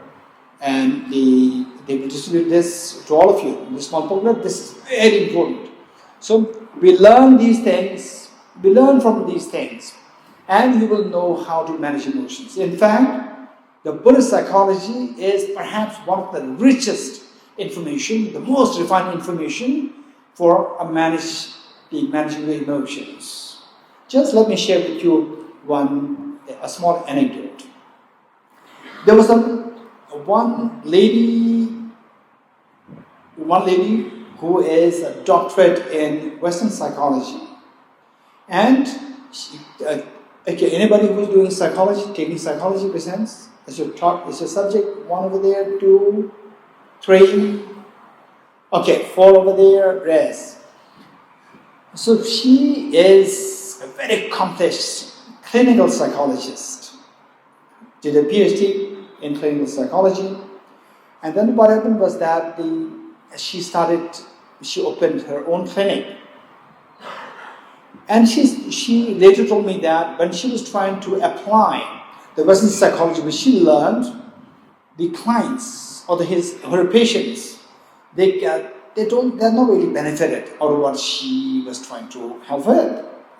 And they will distribute this to all of you in this small booklet. This is very important. So we learn these things, we learn from these things, and you will know how to manage emotions. In fact, the Buddhist psychology is perhaps one of the richest information, the most refined information for managing the emotions. Just let me share with you a small anecdote. There was one lady who is a doctorate in Western psychology, and anybody who's doing psychology, taking psychology presents as your subject. One over there, 2, 3, 4 over there, rest. So she is a very accomplished clinical psychologist. Did a PhD in clinical psychology, and then what happened was that she opened her own clinic, and she later told me that when she was trying to apply the Western psychology which she learned, the clients or her patients, they're not really benefited out of what she was trying to help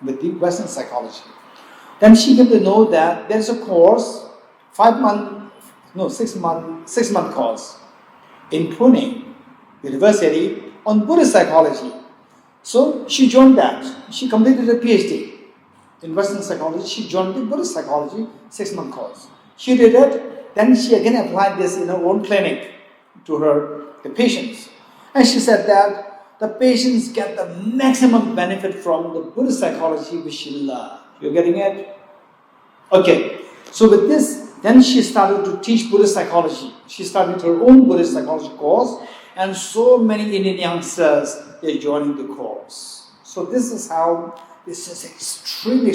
with the Western psychology. Then she came to know that there's a course, 6 month course in Pune University on Buddhist psychology. So she joined that. She completed a PhD in Western psychology. She joined the Buddhist psychology 6 month course. She did it. Then she again applied this in her own clinic to the patients. And she said that the patients get the maximum benefit from the Buddhist psychology which she learned. You're getting it? Okay. So with this, then she started to teach Buddhist psychology. She started her own Buddhist psychology course, and so many Indian youngsters, they're joining the course. So this is extremely,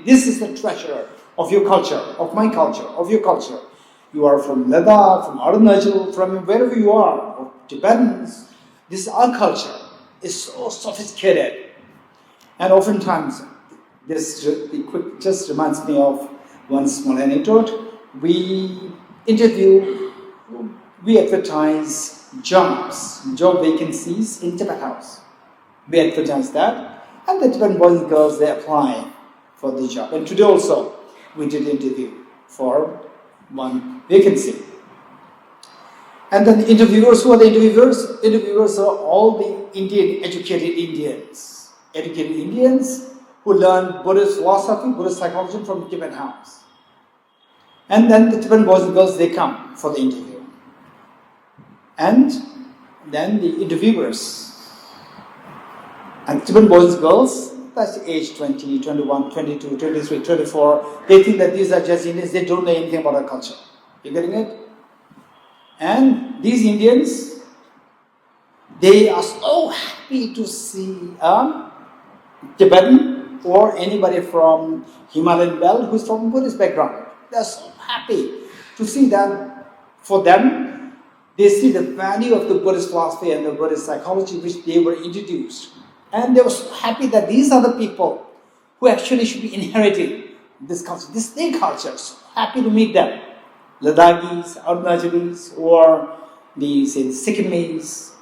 this is the treasure of your culture, of my culture, of your culture. You are from Ladakh, from Arunachal, from wherever you are, or Tibetans. This is our culture. It's so sophisticated. And oftentimes, this just reminds me of one small anecdote. We advertise job vacancies in Tibet House. We advertise that, and the Tibetan boys and girls, they apply for the job. And today also, we did interview for one vacancy. And then the interviewers, who are the interviewers? Interviewers are all the educated Indians who learn Buddhist philosophy, Buddhist psychology from the Tibetan House. And then the Tibetan boys and girls, they come for the interview. And then the interviewers, and Tibetan boys and girls, that's age 20, 21, 22, 23, 24, they think that these are just Indians, they don't know anything about our culture. You getting it? And these Indians, they are so happy to see a Tibetan or anybody from Himalayan belt who's from Buddhist background. They're so happy to see that. For them, they see the value of the Buddhist philosophy and the Buddhist psychology which they were introduced. And they were so happy that these are the people who actually should be inheriting this culture, this their culture. So happy to meet them. Ladakhis, Arunachalis, or the Sikkimese,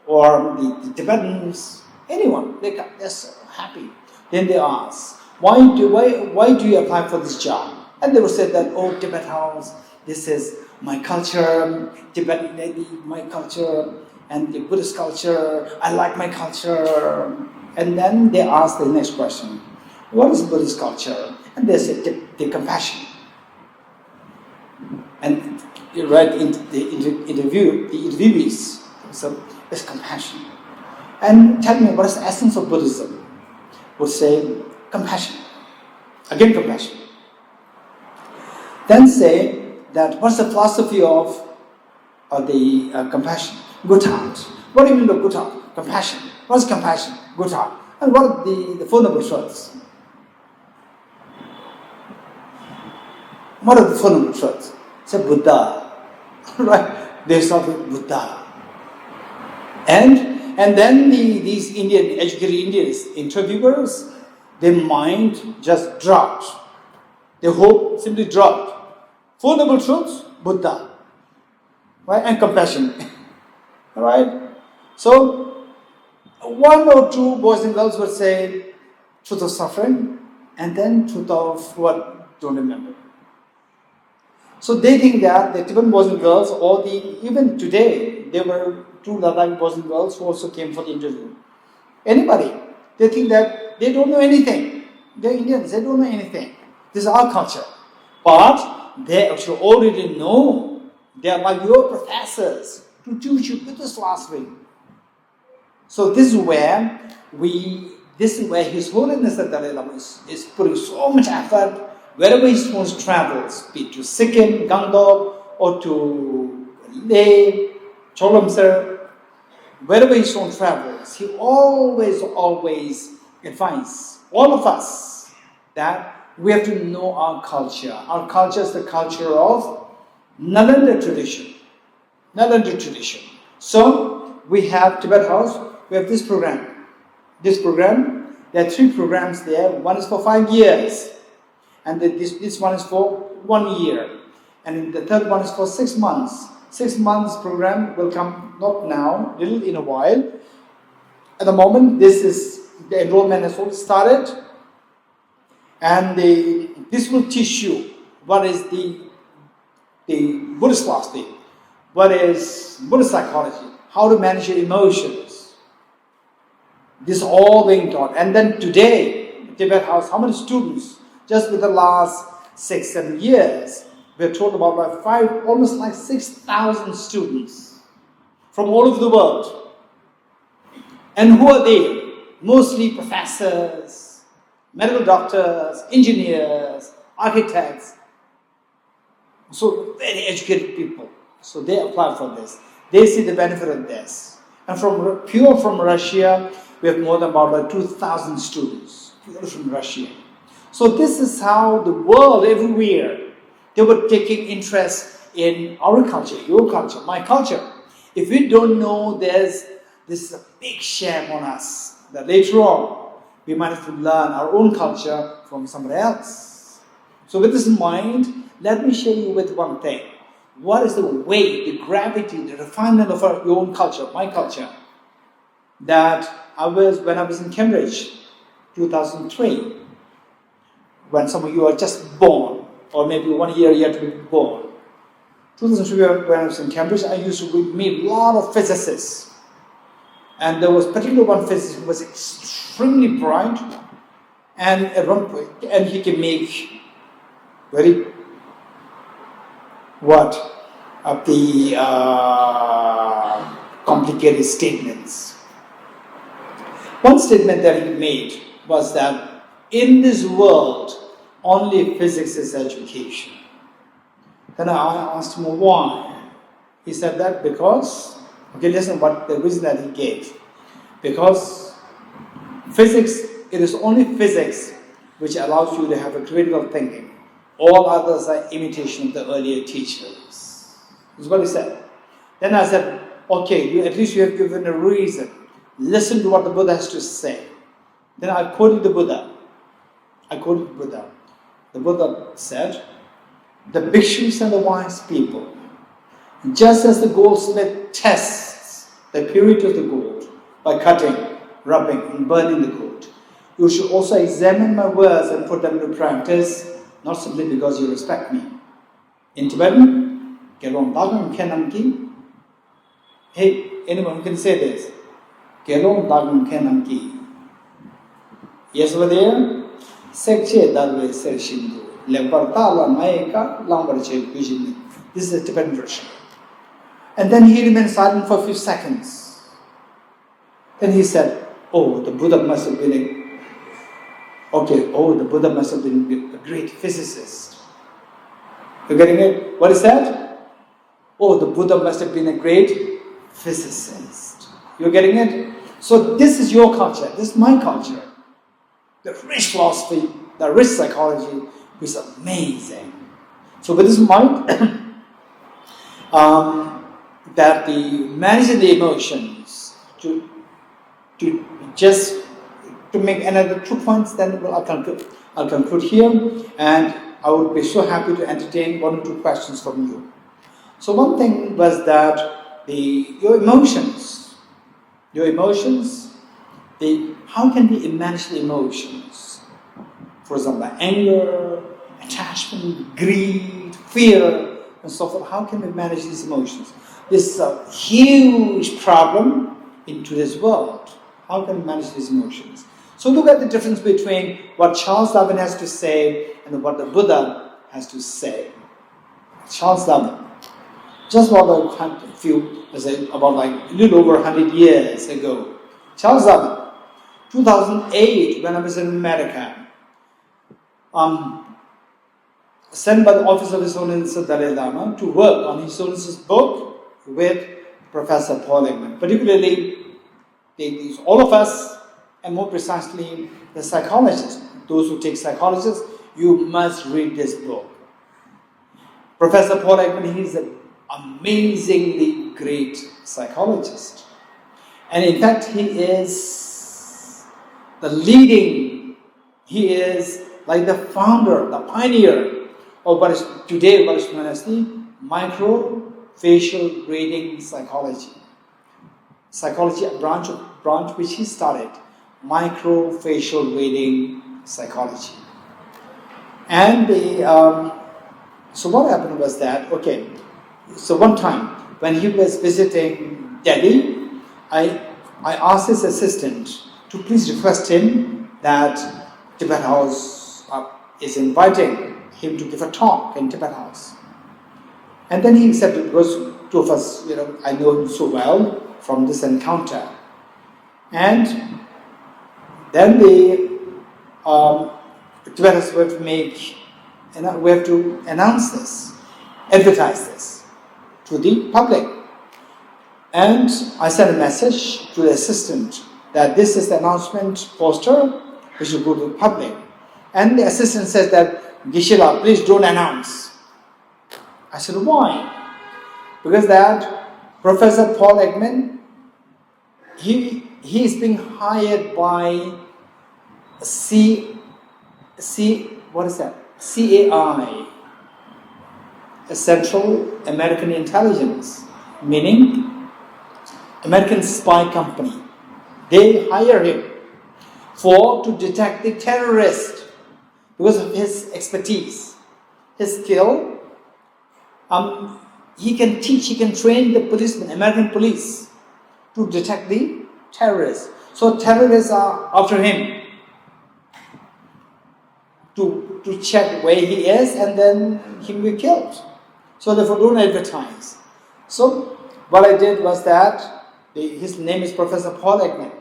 or the Tibetans, anyone, they're so happy. Then they ask, why do you apply for this job? And they will say that, Tibet House, this is my culture, Tibet, my culture, and the Buddhist culture, I like my culture. And then they ask the next question, what is Buddhist culture? And they say, the compassion. And you write in the interviewees, so it's compassion. And tell me, what is the essence of Buddhism? Would say, compassion. Again, compassion. Then say that what's the philosophy of or the compassion? Good heart. What do you mean by good heart? Compassion. What's compassion? Good heart. And what are the Four Noble Truths? What are the Four Noble Truths? It's a Buddha. Right? They start with Buddha. And then these educated Indians, interviewers, their mind just dropped. Their hope simply dropped. Four Noble Truths, Buddha. Right? And compassion. Right? So, one or two boys and girls would say truth of suffering, and then truth of what? Don't remember. So they think that the Tibetan boys and girls, or even today, there were two Ladakh boys and girls who also came for the interview. Anybody, they think that they don't know anything. They're Indians, they don't know anything. This is our culture. But they actually already know. They are like your professors to teach you Buddhist philosophy. So this is where His Holiness the Dalai Lama is putting so much effort wherever he wants to travel, be it to Sikkim, Gangtok, or to Leh, Cholamsar, wherever he wants to travel, he always advises all of us that we have to know our culture. Our culture is the culture of Nalanda tradition. So we have Tibet House, we have this program. There are 3 programs there. One is for 5 years. And this one is for 1 year. And the third one is for 6 months. 6 months program will come not now, little in a while. At the moment, the enrollment has already started. And this will teach you what is the Buddhist philosophy, what is Buddhist psychology, how to manage your emotions. This is all being taught. And then today, Tibet House, how many students? Just with the last 6-7 years, we're told about almost like 6,000 students from all over the world. And who are they? Mostly professors, medical doctors, engineers, architects. So very educated people. So they apply for this. They see the benefit of this. And from Russia, we have more than about 2,000 students pure from Russia. So this is how the world everywhere, they were taking interest in our culture, your culture, my culture. If we don't know this is a big shame on us, that later on, we might have to learn our own culture from somebody else. So with this in mind, let me share you with one thing. What is the weight, the gravity, the refinement of your own culture, my culture? That when I was in Cambridge, 2003, when some of you are just born, or maybe 1 year yet to be born. 2003, when I was in Cambridge, I used to meet a lot of physicists. And there was particularly one physicist who was extremely bright, and at one point, and he can make very complicated statements. One statement that he made was that in this world, only physics is education. Then I asked him why. He said that because, listen what the reason that he gave. Because physics, it is only physics which allows you to have a critical thinking. All others are imitation of the earlier teachers. This is what he said. Then I said, okay, at least you have given a reason. Listen to what the Buddha has to say. Then I quoted the Buddha. The Buddha said, the bhikshus and the wise people, just as the goldsmith tests the purity of the gold by cutting, rubbing, and burning the gold, you should also examine my words and put them into practice, not simply because you respect me. In Tibetan, Gelong Dagang Kenam Ki. Hey, anyone who can say this? Gelong Dagang Kenam Ki. Yes, over there? Sekche Dalwe Sershindu. Lepartala Maeka Lambarche Kujin. This is the Tibetan version. And then he remained silent for a few seconds. Then he said, the Buddha must have been a great physicist. You getting it? What is that? oh, the Buddha must have been a great physicist. You're getting it? So this is your culture, this is my culture. The rich philosophy, the rich psychology, which is amazing. So Buddhism might that the managing the emotions to make another 2 points, then I'll conclude here, and I would be so happy to entertain 1 or 2 questions from you. So one thing was that your emotions, how can we manage the emotions? For example, anger, attachment, greed, fear, and so forth. How can we manage these emotions? This is a huge problem in today's world. How can we manage these emotions? So look at the difference between what Charles Darwin has to say and what the Buddha has to say. Charles Darwin, just about a little over 100 years ago. Charles Darwin, 2008, when I was in America, sent by the Office of His Holiness Dalai Lama to work on His Holiness's book with Professor Paul Ekman. Particularly, all of us, and more precisely, the psychologists, those who take psychologists, you must read this book. Professor Paul Ekman, he is an amazingly great psychologist. And in fact, he is like the founder, the pioneer of what is today known as the microfacial grading psychology. Psychology, a branch which he started, microfacial grading psychology. And so what happened was that, so one time when he was visiting Delhi, I asked his assistant to please request him that Tibet House is inviting him to give a talk in Tibet House. And then he accepted because 2 of us, I know him so well from this encounter. And then Tibetans we have to announce this, advertise this to the public. And I sent a message to the assistant that this is the announcement poster which will go to the public. And the assistant says that, Geshe, please don't announce. I said, why? Because that Professor Paul Ekman, he is being hired by CAI, a Central American Intelligence, meaning American spy company. They hire him to detect the terrorist because of his expertise, his skill. He can teach, he can train the policemen, American police, to detect the terrorists. So terrorists are after him to check where he is, and then he will be killed. So therefore, don't advertise. So what I did was that his name is Professor Paul Ekman.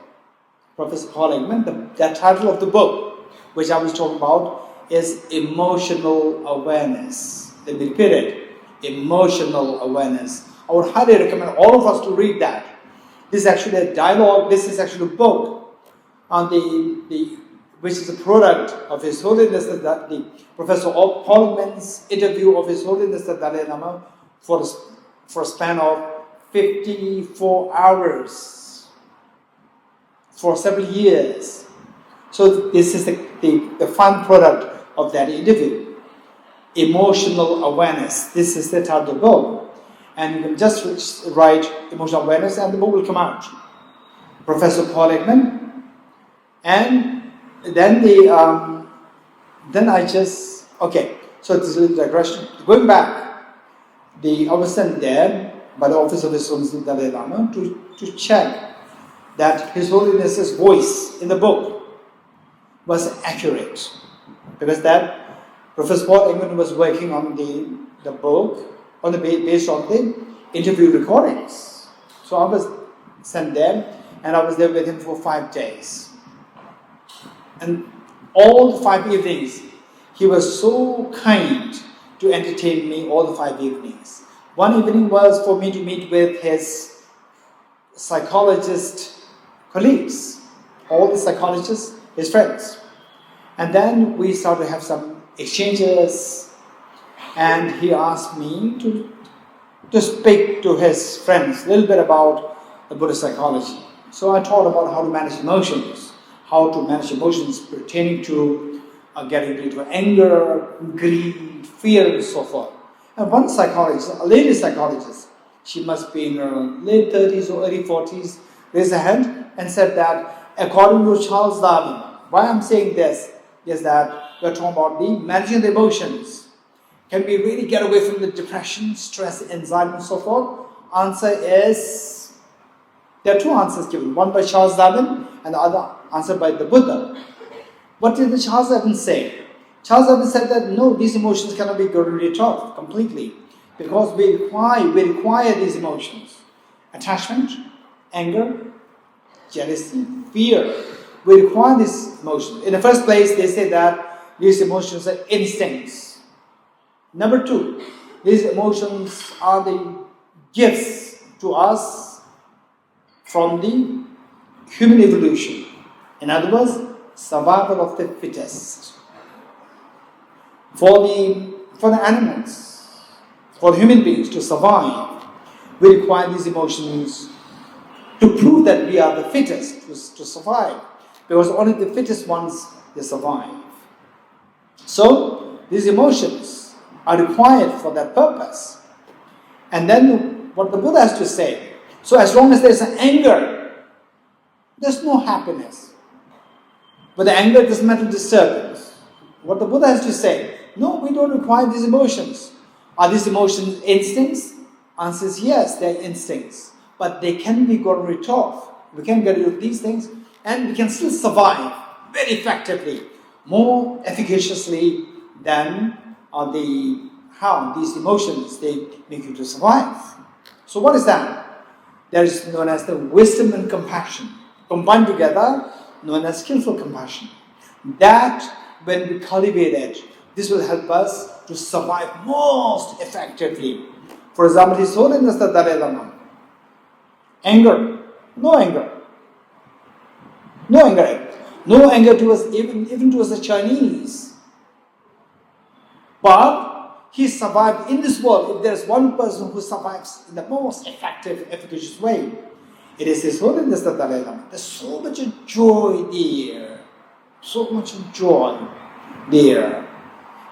Professor Paul Ekman, the title of the book, which I was talking about, is Emotional Awareness. Let me repeat it. Emotional Awareness. I would highly recommend all of us to read that. This is actually a dialogue, this is actually a book on which is a product of His Holiness, the Professor Paul Ekman's interview of His Holiness the Dalai Lama for a span of 54 hours for several years. So this is the final product of that interview. Emotional Awareness. This is the title of the book. And you can just write Emotional Awareness and the book will come out. Professor Paul Ekman. And then so this is a little digression. Going back, I was sent there by the Office of His Holiness Dalai Lama to check that His Holiness's voice in the book was accurate. Because that Professor Paul Ekman was working on the book based on the interview recordings. So I was sent there, and I was there with him for 5 days. And all the 5 evenings, he was so kind to entertain me all the 5 evenings. One evening was for me to meet with his psychologist colleagues, all the psychologists, his friends. And then we started to have some exchanges, and he asked me to speak to his friends a little bit about the Buddhist psychology. So I taught about how to manage emotions, pertaining to getting into anger, greed, fear, and so forth. And one psychologist, a lady psychologist, she must be in her late 30s or early 40s, raised her hand and said that according to Charles Darwin, why I'm saying this is that we're talking about the managing the emotions. Can we really get away from the depression, stress, anxiety, and so forth? Answer is, there are two answers given, one by Charles Darwin and the other answered by the Buddha. What did the Charles Darwin say? Charles Darwin said that no, these emotions cannot be gotten rid of completely because we require these emotions. Attachment, anger, jealousy, fear. We require these emotions. In the first place, they say that these emotions are instincts. Number two, these emotions are the gifts to us from the human evolution. In other words, survival of the fittest. For the animals, for human beings to survive, we require these emotions to prove that we are the fittest to survive, because only the fittest ones they survive. So these emotions are required for that purpose. And then what the Buddha has to say, so as long as there's an anger, there's no happiness. But the anger is mental disturbance. What the Buddha has to say, no, we don't require these emotions. Are these emotions instincts? Answer is yes, they're instincts. But they can be gotten rid of. We can get rid of these things and we can still survive very effectively, more efficaciously than how these emotions they make you to survive. So what is that? There is known as the wisdom and compassion. Combined together, known as skillful compassion. That, when we cultivate it, this will help us to survive most effectively. For example, His Holiness the Dalai Lama. Anger. No anger. No anger. No anger towards even towards the Chinese. But he survived in this world. If there is one person who survives in the most effective, efficacious way, it is His Holiness the Dalai Lama. There's so much joy there. So much joy there.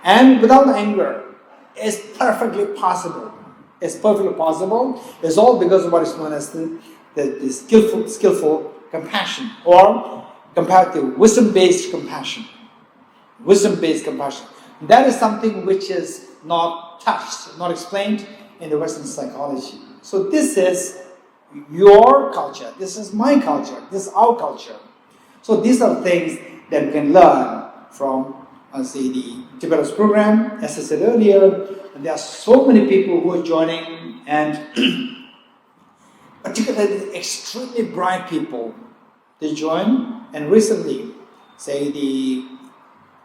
And without anger, it's perfectly possible. It's perfectly possible. It's all because of what is known as the skillful compassion, or comparative wisdom-based compassion. Wisdom-based compassion. That is something which is not touched, not explained in the Western psychology. So this is your culture. This is my culture. This is our culture. So these are things that we can learn from, the Tibetan's program. As I said earlier, there are so many people who are joining, and particularly extremely bright people, they join. And recently,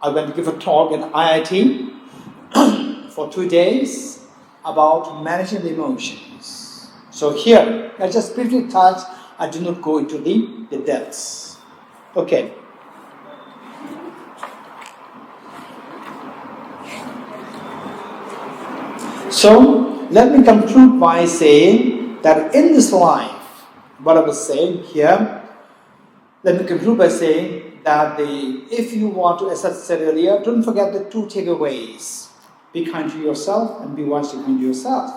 I went to give a talk in IIT for 2 days about managing the emotions. So here, I just briefly touch. I do not go into the depths. Okay. So, let me conclude by saying that in this life, what I was saying here, let me conclude by saying that if you want to, as I said earlier, don't forget the 2 takeaways. Be kind to yourself and be wisely kind to yourself.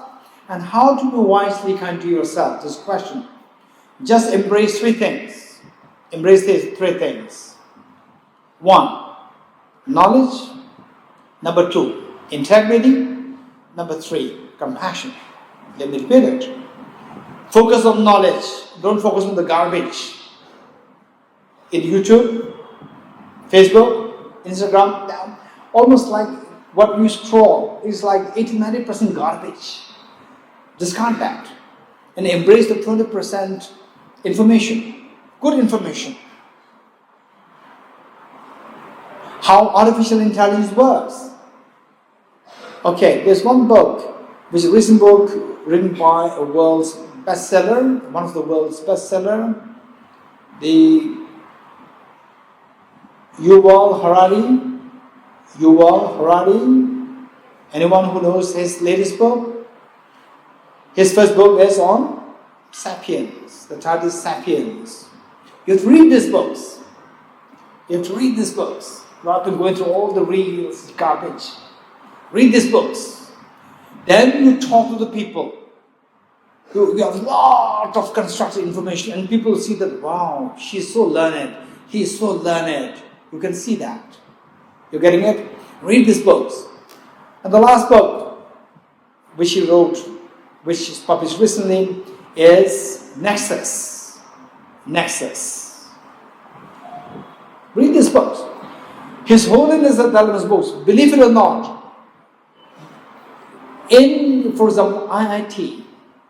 And how to be wisely kind to yourself? This question. Just embrace 3 things. Embrace these 3 things. 1, knowledge. Number 2, integrity. Number 3, compassion. Let me repeat it. Focus on knowledge. Don't focus on the garbage. In YouTube, Facebook, Instagram, almost like what you scroll is like 80-90% garbage. Discard that and embrace the 20% information, good information. How artificial intelligence works. Okay, there's one book which is a recent book written by a world's bestseller, one of the world's bestseller, the Yuval Harari. Anyone who knows his latest book? His first book is on Sapiens. The title is Sapiens. You have to read these books. You have to read these books. Rather than going through all the reels, garbage. Read these books. Then you talk to the people. You have a lot of constructed information, and people see that, wow, she's so learned. He is so learned. You can see that. You're getting it? Read these books. And the last book, which he wrote, which is published recently, is Nexus. Nexus. Read these books. His Holiness the Dalai's books, believe it or not, in, for example, IIT,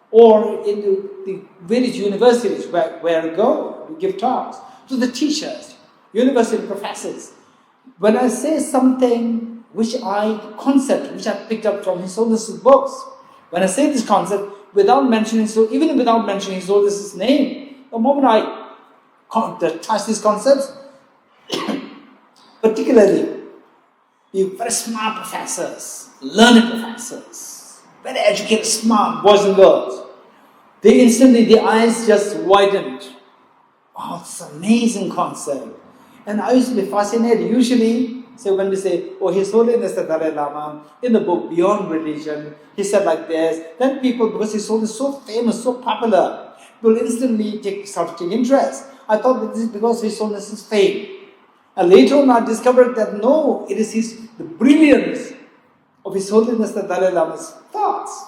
or in the various universities where I go, we give talks to the teachers, university professors. When I say something which I picked up from His Holiness's books, when I say this concept, without mentioning even without mentioning His Holiness's name, the moment I touch these concepts, particularly the very smart professors, learned professors, very educated, smart boys and girls, they instantly, their eyes just widened. Wow, it's an amazing concept. And I used to be fascinated. Usually, when we say, oh, His Holiness the Dalai Lama, in the book Beyond Religion, he said like this, then people, because His Holiness is so famous, so popular, will instantly start to take interest. I thought that this is because His Holiness is fame. And later on, I discovered that no, it is the brilliance of His Holiness the Dalai Lama's thoughts.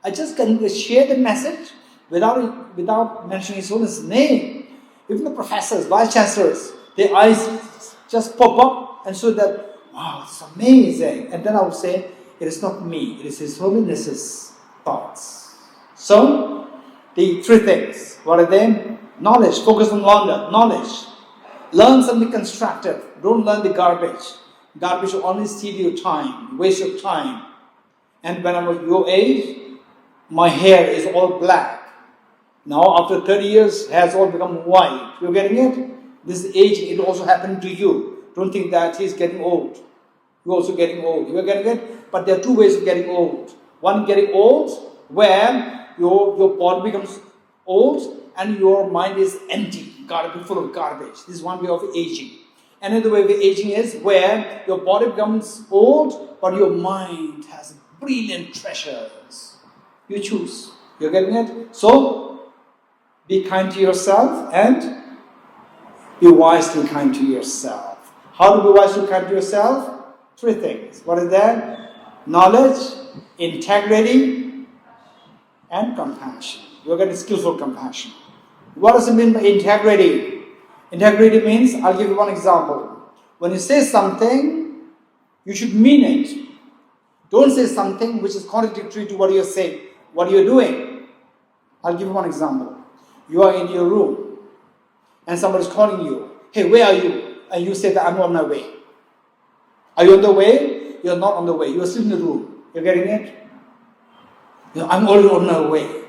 I just can share the message without mentioning His Holiness's name. Even the professors, vice chancellors, their eyes just pop up and show that, wow, it's amazing. And then I would say, it is not me, it is His Holiness's thoughts. So, the three things, what are they? Knowledge, focus on knowledge. Learn something constructive, don't learn the garbage. Garbage will only steal your time, waste your time. And when I'm at your age, my hair is all black. Now, after 30 years, hair has all become white. You're getting it? This age, it also happened to you. Don't think that he's getting old. You're also getting old. You're getting it? But there are two ways of getting old. One, getting old, where your body becomes old and your mind is empty, full of garbage. This is one way of aging. Another way of aging is where your body becomes old, but your mind has brilliant treasures. You choose. You're getting it? So, be kind to yourself and be wisely kind to yourself. How to be wisely kind to yourself? Three things. What is that? Knowledge, integrity, and compassion. You're getting skillful compassion. What does it mean by integrity? Integrity means, I'll give you one example. When you say something, you should mean it. Don't say something which is contradictory to what you're saying, what you're doing. I'll give you one example. You are in your room, and somebody's calling you, hey, where are you? And you say that I'm on my way. Are you on the way? You're not on the way. You're still in the room. You're getting it? I'm already on my way.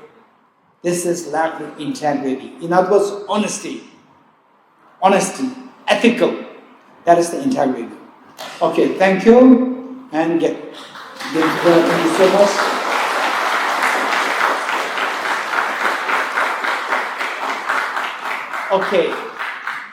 This is lack of integrity. In other words, honesty. Honesty. Ethical. That is the integrity. Okay, thank you. And thank you so much. Okay.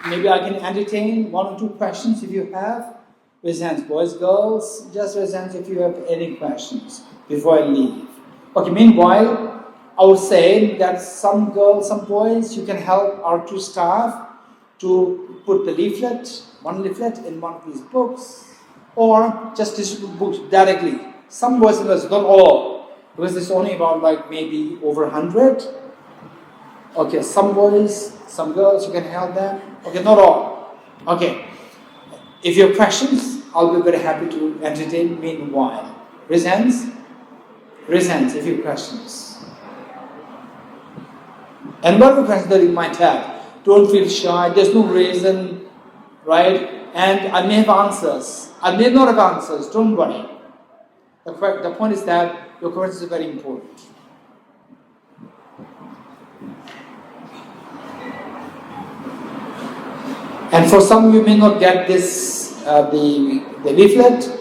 Maybe I can entertain one or two questions if you have. Raise hands, boys, girls. Just raise hands if you have any questions before I leave. Okay, meanwhile, I would say that some girls, some boys, you can help our two staff to put the one leaflet in one of these books, or just distribute books directly. Some boys and girls, not all, because it's only about like maybe over 100. Okay, some boys, some girls, you can help them. Okay, not all. Okay, if you have questions, I'll be very happy to entertain meanwhile. Raise hands. Raise hands if you have questions. And whatever questions that you might have, don't feel shy, there's no reason, right? And I may have answers, I may not have answers, don't worry. The point is that Your question is very important. And for some you may not get this, the leaflet.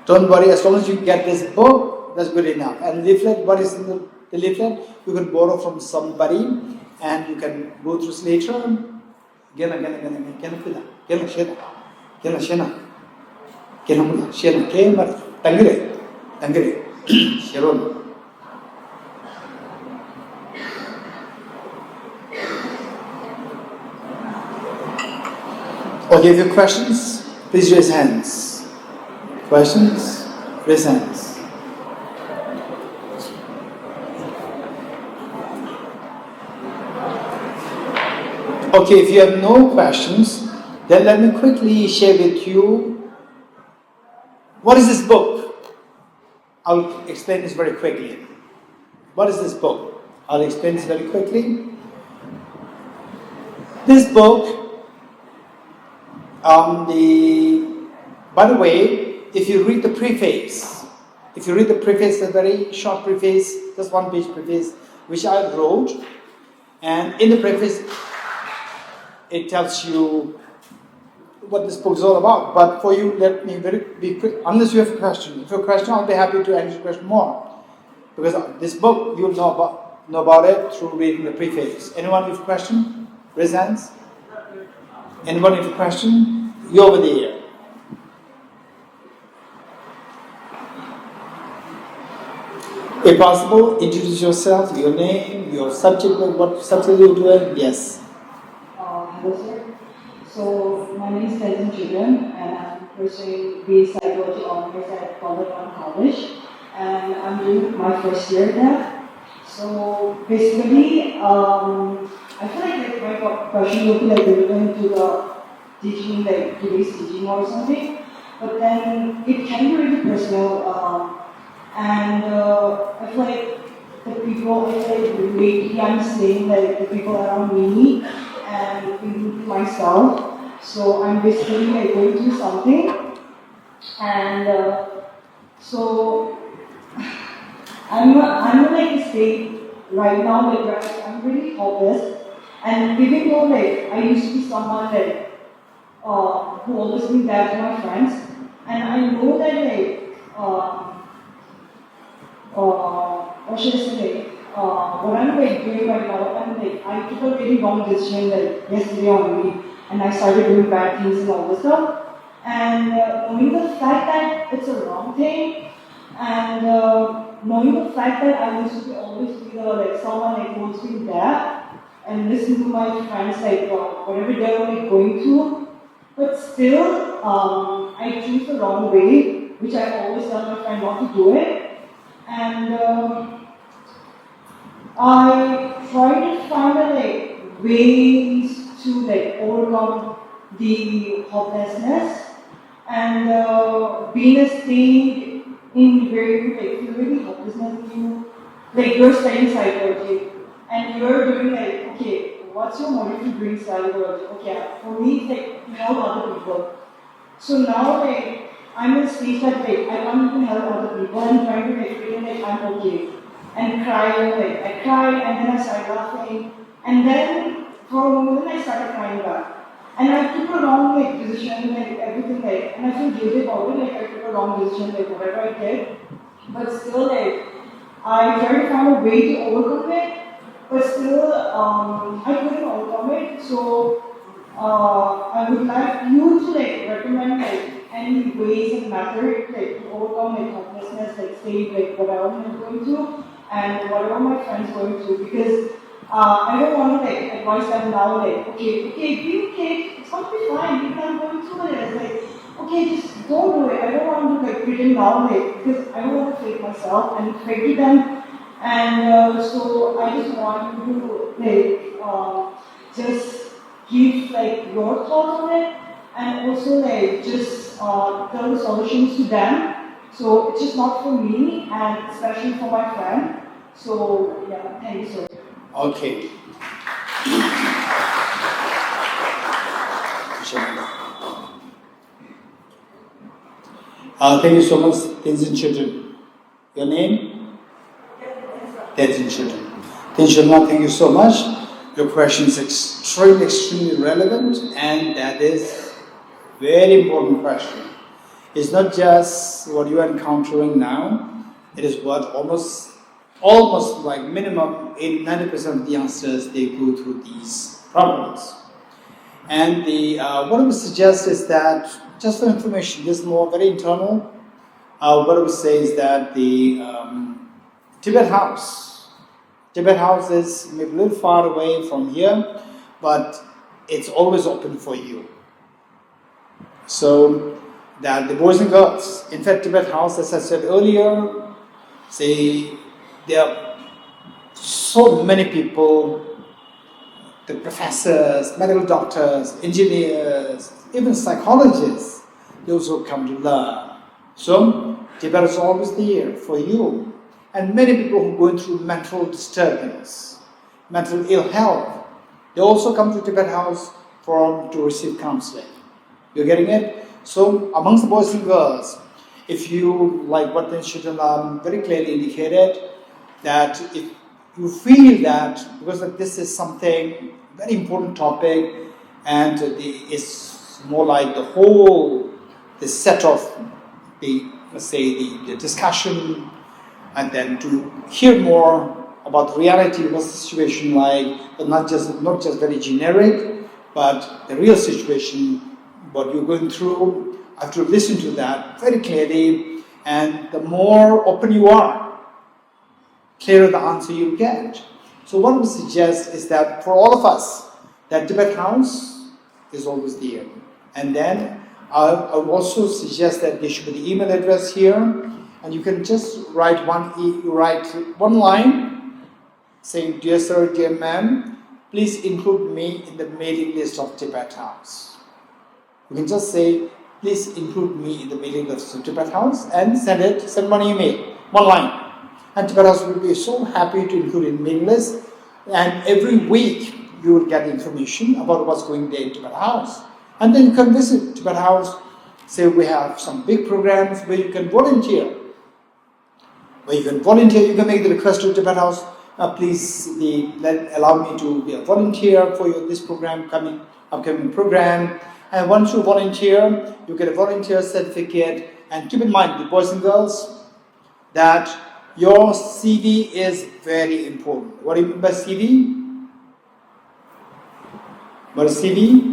Don't worry, as long as you get this book, that's good enough. And leaflet, what is in the leaflet? You can borrow from somebody and you can go through later. Okay, if you have questions, please raise hands. Questions? Raise hands. Okay, if you have no questions, then let me quickly share with you what is this book. I'll explain this very quickly. What is this book? I'll explain this very quickly. This book, by the way, if you read the preface, a very short preface, just one page preface, which I wrote, and in the preface, it tells you what this book is all about. But for you, let me be quick, unless you have a question. If you have a question, I'll be happy to answer your question more. Because this book, you'll know about it through reading the preface. Anyone with a question? Raise hands. Anyone with a question? You over there. If possible, introduce yourself, your name, your subject, what subject you're doing. Yes. Hello, sir. So, my name is Tenzin Children, and I'm pursuing the psychology honors at College, and I'm doing my first year there. So, basically, I feel like my question would be relevant to the teaching, today's teaching or something, but then it can be really personal, and I feel like lately I'm saying the people around me and including myself. So I'm basically going through something, and so I'm in a state right now where I'm really hopeless. And even though I used to be someone who always been there to my friends, and I know that what should I say, what I'm doing right now, I took a really wrong decision yesterday only, and I started doing bad things and all this stuff. And knowing the fact that it's a wrong thing, and knowing the fact that I used to always be someone who's been there and listen to my friends whatever they're going through, but still I choose the wrong way, which I always tell my friend not to do it. And I try to find ways to overcome the hopelessness and being a state in where you feel really hopelessness. You're studying psychology and you're doing okay, what's your motive to doing psychology? Okay, for me it's help other people. So now I'm in a stage that I can't even help other people and trying to pretend I'm okay. And crying, I cried and then I started laughing. And then for a moment I started crying back. And I took a wrong decision, everything and I feel guilty about it, I took a wrong decision, whatever I did. But still I tried to find a way to overcome it, but still I couldn't overcome it. So I would like you to recommend any ways and methods to overcome hopelessness, say whatever I'm going through and whatever my friends going through, because I don't want to advise them now okay, be okay, it's going to be fine, even I'm going through it. It's okay, just don't do it. I don't want to pretend now because I don't want to fake myself and fake to them. And so I just want you to just give your thoughts on it, and also just tell the solutions to them. So it's just not for me, and especially for my friend. So yeah, thank you so much. Okay. Thank you so much, Tenzin Children. Your name? Tenzin Shilton. Tenzin, thank you so much. Your question is extremely relevant, and that is very important question. It's not just what you are encountering now, it is what almost like minimum 80-90% of the youngsters, they go through these problems. And what I would suggest is that, just for information, this is more very internal. What I would say is that the Tibet House is maybe a little far away from here, but it's always open for you. So that the boys and girls, in fact, Tibet House, as I said earlier, there are so many people, the professors, medical doctors, engineers, even psychologists, those who come to learn. So Tibet is always there for you. And many people who are going through mental disturbance, mental ill health, they also come to Tibet House to receive counseling. You're getting it? So amongst the boys and girls, if you, like what the Shutala very clearly indicated, that if you feel that, because this is something, very important topic, and it's more like the set of the discussion, and then to hear more about reality, what's the situation like, but not just very generic, but the real situation, what you're going through. I have to listen to that very clearly, and the more open you are, clearer the answer you get. So what we suggest is that for all of us, that Tibet House is always there. And then I would also suggest that there should be the email address here, and you can just write one line saying, "Dear sir, dear ma'am, please include me in the mailing list of Tibet House." You can just say, "Please include me in the mailing list of Tibet House," and send one email, one line. And Tibet House will be so happy to include in mailing list. And every week you will get information about what's going there in Tibet House. And then you can visit Tibet House. Say we have some big programs where you can volunteer. You can make the request to Tibet House, please allow me to be a volunteer for this program, upcoming program. And once you volunteer, you get a volunteer certificate. And keep in mind, the boys and girls, that your CV is very important. What do you mean by CV? What is CV?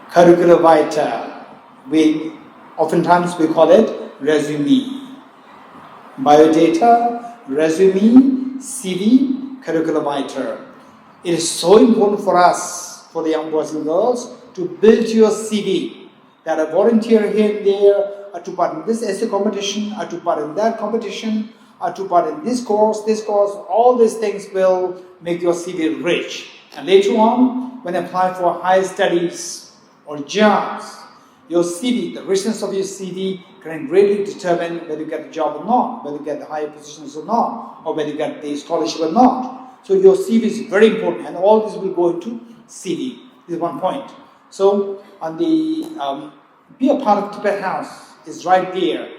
Curricula vitae. Oftentimes we call it resume. Biodata, resume, CV, curricula vitae. It is so important for us, for the young boys and girls, to build your CV. That I volunteer here and there, I took part in this essay competition, I took part in that competition, I took part in this course, all these things will make your CV rich. And later on, when you apply for higher studies or jobs, your CV, the richness of your CV can greatly determine whether you get the job or not, whether you get the higher positions or not, or whether you get the scholarship or not. So your CV is very important, and all this will go into CV. This is one point. So on the be a part of Tibet House is right there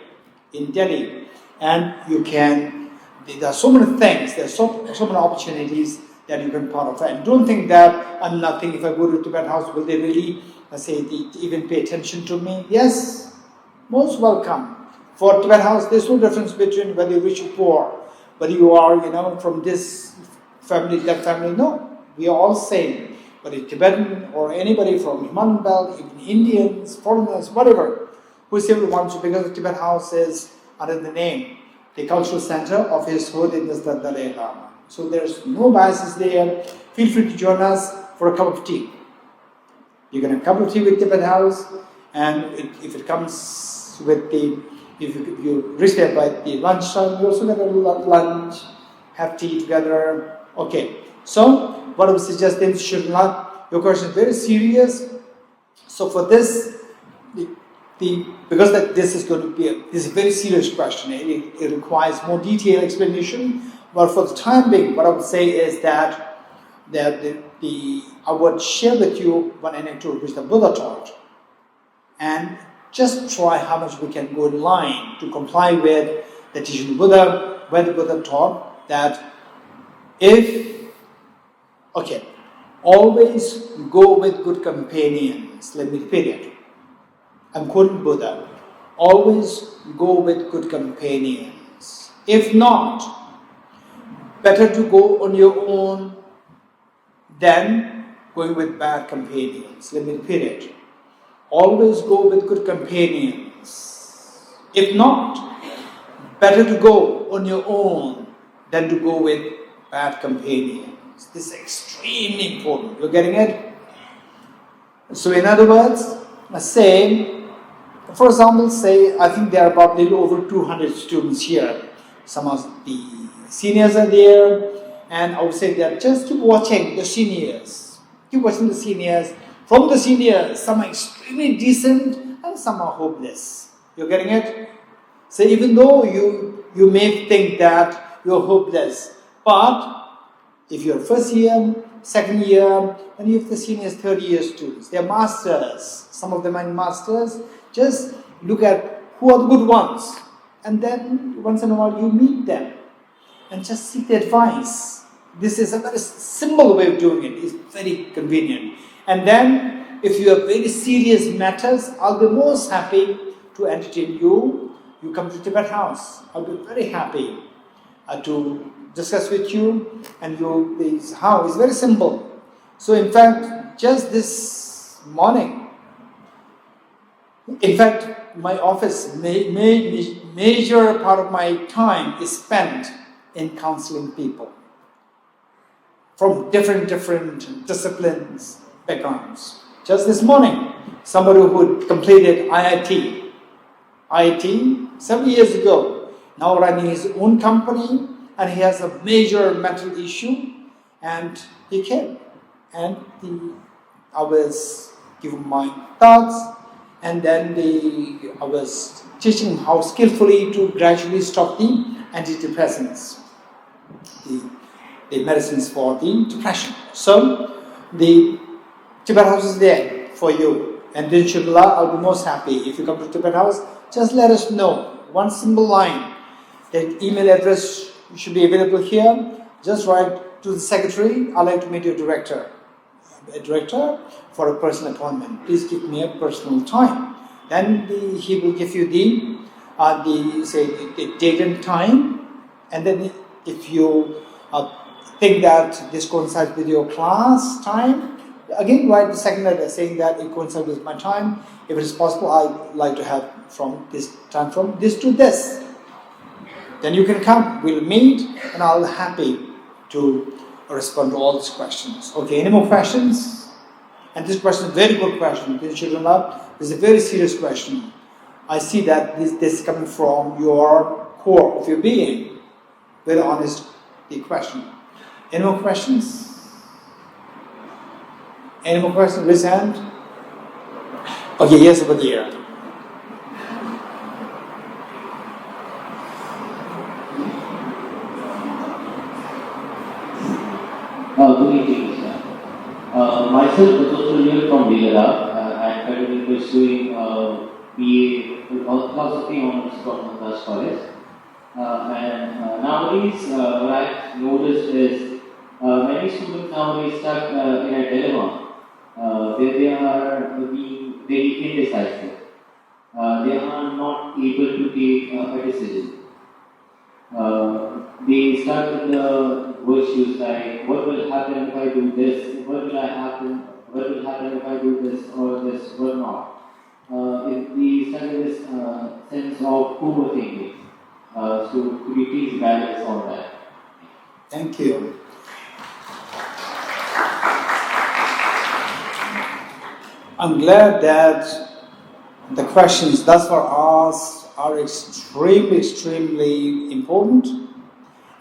in Delhi, and you can. There are so many things. There are so many opportunities that you can be part of. And don't think that I'm nothing. If I go to Tibet House, will they really even pay attention to me? Yes, most welcome. For Tibet House, there's no difference between whether you're rich or poor, whether you are, from this family, that family. No, we are all same. Whether it's Tibetan or anybody from Himalayan belt, even Indians, foreigners, whatever, whoever wants to, because the Tibet House is under the name, the cultural center of His Holiness the Dalai Lama. So there's no biases there. Feel free to join us for a cup of tea. You can have a cup of tea with Tibet House, and if it comes with if you reach there by the lunchtime, you also get a lunch, have tea together. Okay. So what I would suggest then, your question is very serious. So for this, because this is going to be this is a very serious question, it requires more detailed explanation. But for the time being, what I would say is that I would share with you one anecdote which the Buddha taught, and just try how much we can go in line to comply with the teaching of Buddha, where the Buddha taught that always go with good companions. Let me repeat it. I'm quoting Buddha. Always go with good companions. If not, better to go on your own than going with bad companions. Let me repeat it. Always go with good companions. If not, better to go on your own than to go with bad companions. This is extremely important. You're getting it? So in other words, for example, I think there are about a little over 200 students here. Some of the seniors are there, and I would say that just keep watching the seniors. Keep watching the seniors. From the seniors, some are extremely decent and some are hopeless. You're getting it? So even though you may think that you're hopeless, but if you're first year, second year, and you have the seniors, third year students, they're masters. Some of them are masters. Just look at who are the good ones. And then once in a while you meet them and just seek their advice. This is a very simple way of doing it. It's very convenient. And then if you have very serious matters, I'll be most happy to entertain you. You come to Tibet House. I'll be very happy to discuss with you. And how? It's very simple. So in fact, just this morning, in fact, my office, major part of my time is spent in counseling people from different disciplines, backgrounds. Just this morning, somebody who completed IIT several years ago, now running his own company, and he has a major mental issue, and he came, and I was giving my thoughts, and then I was teaching him how skillfully to gradually stop the antidepressants, the medicines for the depression. So the Tibet House is there for you, and inshallah, I'll be most happy if you come to Tibet House. Just let us know. One simple line. The email address should be available here. Just write to the secretary, I'd like to meet your director. A director for a personal appointment. Please give me a personal time. Then he will give you the date and time. And then if you think that this coincides with your class time, again write the second letter saying that it coincides with my time. If it is possible, I'd like to have from this time from this to this. Then you can come, we'll meet, and I'll be happy to respond to all these questions. Okay, any more questions? And this question is a very good question. This is a very serious question. I see that this is coming from your core of your being. Very honest, the question. Any more questions? Any more questions? Raise hand. Okay, yes, over here. Good evening, sir. Myself is also here from Nalanda. I'm currently pursuing BA philosophy honors from the college. Nowadays, what I've noticed is many students nowadays stuck in a dilemma where they are being very indecisive. They are not able to take a decision. They start with the virtues like, what will happen if I do this? What will happen if I do this or this or not? If they start with this sense of overthinking. So could you please guide us on that? Thank you. I'm glad that the questions thus far asked are extremely important,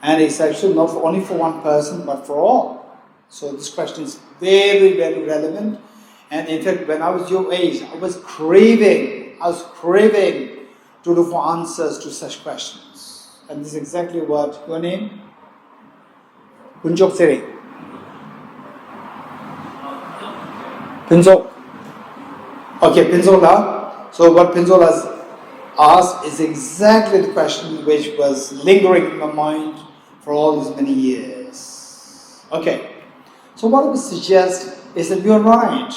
and it's actually not only for one person but for all. So this question is very relevant, and in fact when I was your age I was craving to look for answers to such questions, and this is exactly what your name? Kunjok Seri. Pinzok. Okay, Pinzola. So what Pinzola's asked is exactly the question which was lingering in my mind for all these many years. Okay, so what I would suggest is that you're right,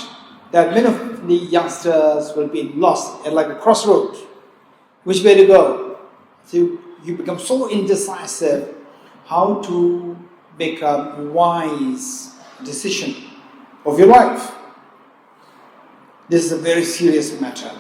that many of the youngsters will be lost at like a crossroad. Which way to go? So you become so indecisive how to make a wise decision of your life. This is a very serious matter.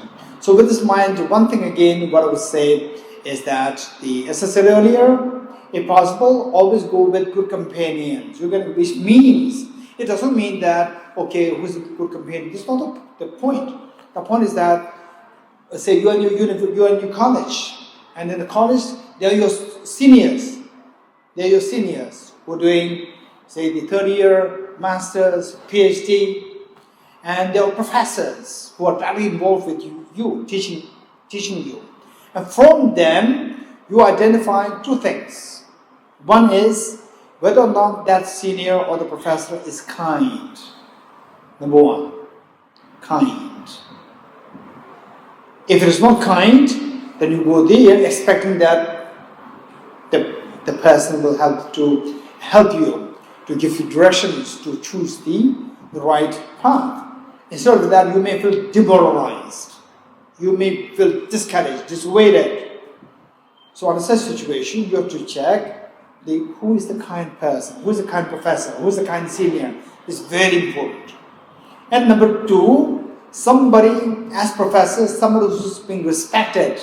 So with this mind, one thing again, what I would say is that, as I said earlier, if possible, always go with good companions. Which means, it doesn't mean that, okay, who's a good companion? That's not the point. The point is that, say you're in your college, and in the college, they are your seniors. They are your seniors who are doing, say, the third year, master's, PhD, and there are professors who are directly involved with you teaching you. And from them, you identify two things. One is whether or not that senior or the professor is kind. Number one, kind. If it is not kind, then you go there expecting that the person will help you, to give you directions to choose the right path. Instead of that, you may feel demoralized. You may feel discouraged, dissuaded. So in such situation, you have to check who is the kind person, who is the kind professor, who is the kind senior. It's very important. And number two, somebody as professor, somebody who's being respected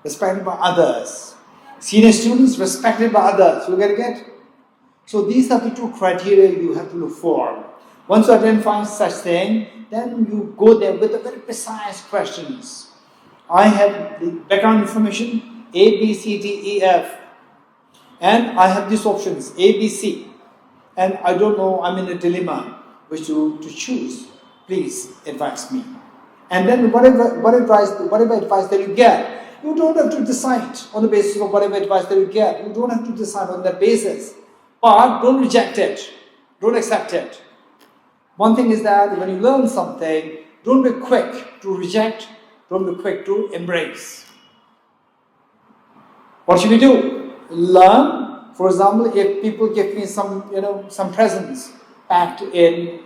by others. Senior students respected by others. You get? So these are the two criteria you have to look for. Once you identify such thing, then you go there with the very precise questions. I have the background information, A, B, C, D, E, F. And I have these options, A, B, C. And I don't know, I'm in a dilemma which to choose. Please advise me. And then whatever advice that you get, you don't have to decide on the basis of whatever advice that you get. You don't have to decide on that basis. But don't reject it. Don't accept it. One thing is that when you learn something, don't be quick to reject, don't be quick to embrace. What should we do? Learn. For example, if people give me some presents packed in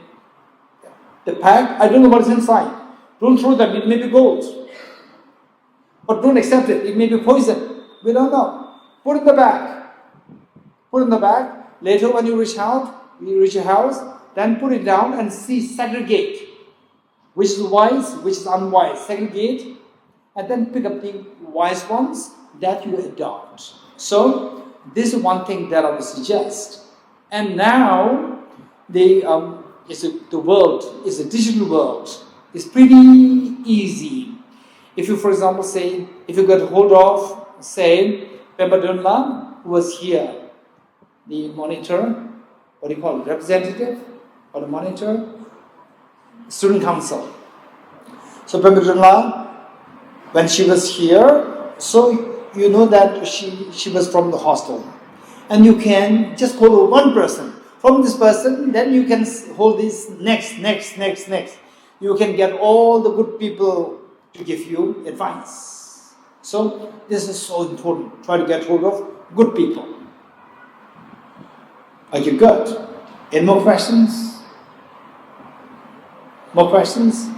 the pack, I don't know what is inside. Don't throw them, it may be gold. But don't accept it, it may be poison. We don't know. Put it in the bag. Put it in the bag. Later when you reach your house, then put it down and segregate. Which is wise, which is unwise. Segregate and then pick up the wise ones that you adopt. So, this is one thing that I would suggest. And now, the world is a digital world. It's pretty easy. If you, for example, if you get hold of, Venerable, who was here, the monitor, what do you call it, representative, or the monitor, student council. So Venerable, when she was here, so you know that she was from the hostel. And you can just hold one person. From this person, then you can hold this next. You can get all the good people to give you advice. So this is so important. Try to get hold of good people. Are you good? Any more questions? More questions?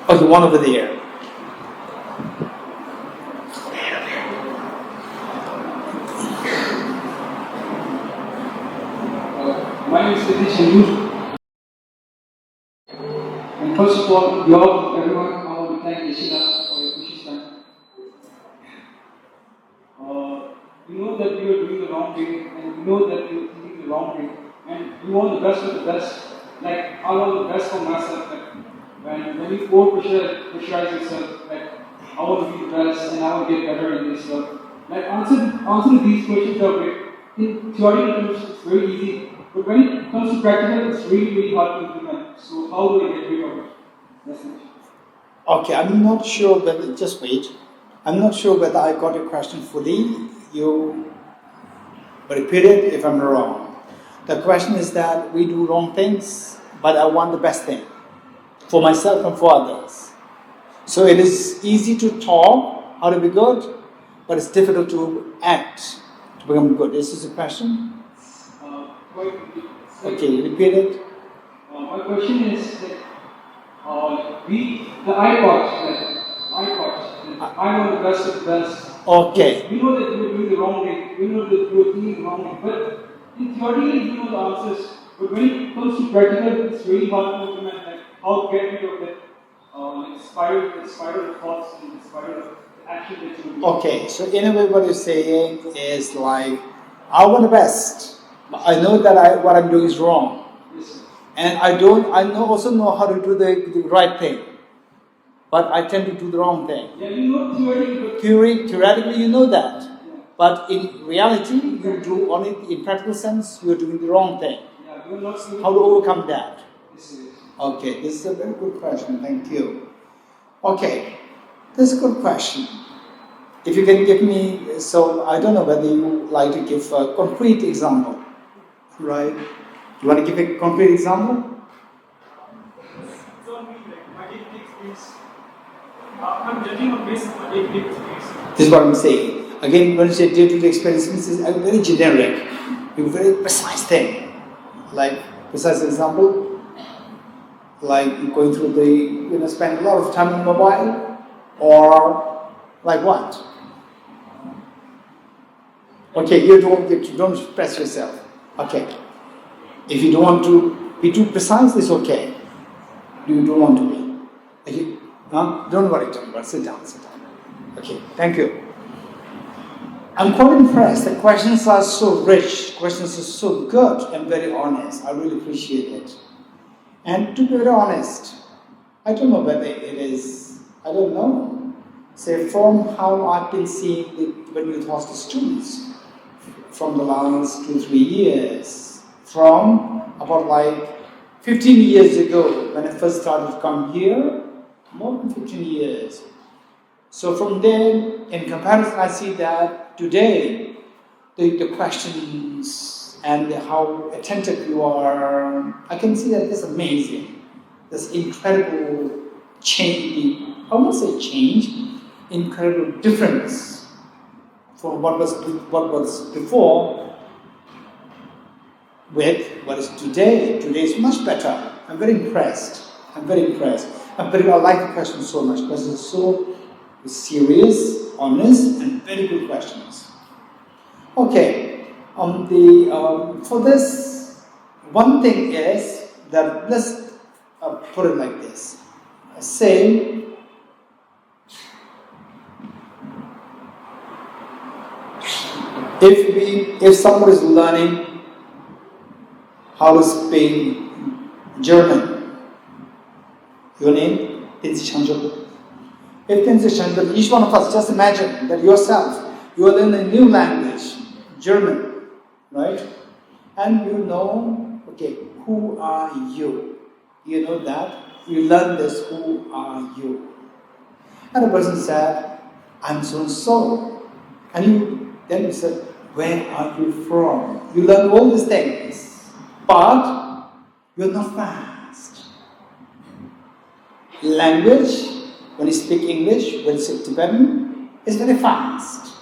Okay, one over there. My name is Satish. And first of all, everyone, I want to thank Geshe for your precious time. You know that you are doing the wrong thing, and you know that you are thinking the wrong thing, and you want the best of the best. Like I want the best for myself. Like when you pressurize yourself, like I want to be the best and I want to get better in this stuff. Like answering these questions are great. In theoretical terms, it's very easy. But when it comes to practical, it's really hard to implement. So how do I get rid of it? That's it. Okay, I'm not sure whether, just wait. I'm not sure whether I got your question fully. You repeat it if I'm wrong. The question is that we do wrong things, but I want the best thing for myself and for others. So it is easy to talk, how to be good, but it's difficult to act to become good. This is the question. Okay, repeat it. My question is that the iPods, I know the best of the best. Okay. We know that you're doing the wrong thing. We know that you're thinking the wrong thing. But in theory, we know the answers. But when it comes to practical, it's really hard to implement. Like how to get rid of that spiral of thoughts and the spiral of action that you do. Okay, so in a way, what you're saying is like, I want the best. But I know that what I'm doing is wrong. Yes, And I also know how to do the right thing. But I tend to do the wrong thing. Yeah, you know theory, but Theoretically, you know that. Yeah. But in reality, you do only in practical sense, you're doing the wrong thing. Yeah, you're not how to overcome that? Yes, yes. Okay, this is a very good question. Thank you. Okay, this is a good question. If you can give me, so I don't know whether you like to give a concrete example, right? You want to give a concrete example? I'm judging on basis of day-to-day experience. This is what I'm saying. Again, when you say day-to-day experience, this is a very generic, a very precise thing. Like, precise example, like going through spend a lot of time on mobile, or like what? Okay, you don't express yourself. Okay. If you don't want to be too precise, it's okay. You don't want to be. Okay. Don't worry, sit down. Okay, thank you. I'm quite impressed. The questions are so rich, questions are so good and very honest. I really appreciate it. And to be very honest, I don't know whether it is, I don't know. Say, from how I've been seeing the Tibetan Youth Hostel students from the last 2-3 years, from about like 15 years ago when I first started to come here, more than 15 years. So from then, in comparison, I see that today, the questions and how attentive you are, I can see that this is amazing. This incredible change, I won't say change, incredible difference from what was before with what is today. Today is much better. I'm very impressed. I like the question so much. Questions are so serious, honest, and very good questions. Okay, for this, one thing is that let's put it like this. Say, if someone is learning how to speak German, your name is Chanjul. If Chanjul, each one of us, just imagine that yourself, you are learning a new language, German, right? And you know, okay, who are you? You know that. You learn this, who are you? And the person said, I'm so and so. And then you said, where are you from? You learn all these things, but you're not fast. Language, when you speak English, when you speak Tibetan, is very fast.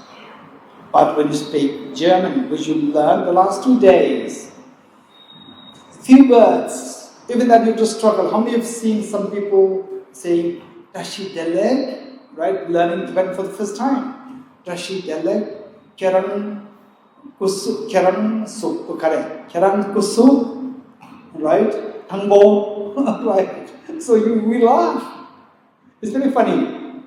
But when you speak German, which you learned the last 2 days, few words, even that you have to struggle. How many have seen some people saying, Dashi Dalai, right? Learning Tibetan for the first time. Dashi Dalai, Kerang Kusu, right? Tangbo, right? So we laugh. It's very funny.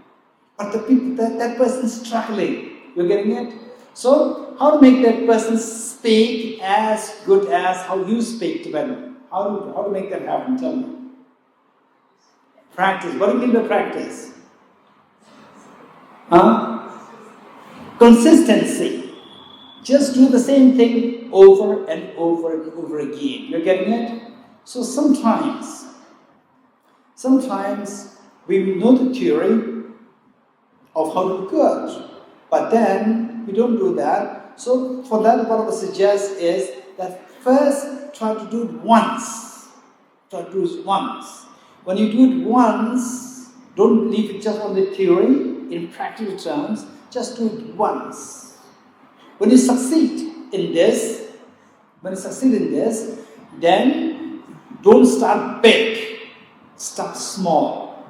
But the people, that person is struggling. You're getting it? So, how to make that person speak as good as how you speak Tibetan? How to make that happen? Tell me. Practice. What do you mean by practice? Consistency. Just do the same thing over and over and over again. You're getting it? So sometimes we know the theory of how to be good, but then we don't do that. So for that, what I would suggest is that first try to do it once. Try to do it once. When you do it once, don't leave it just on the theory. in practical terms, just do it once. When you succeed in this, then don't start big. Start small.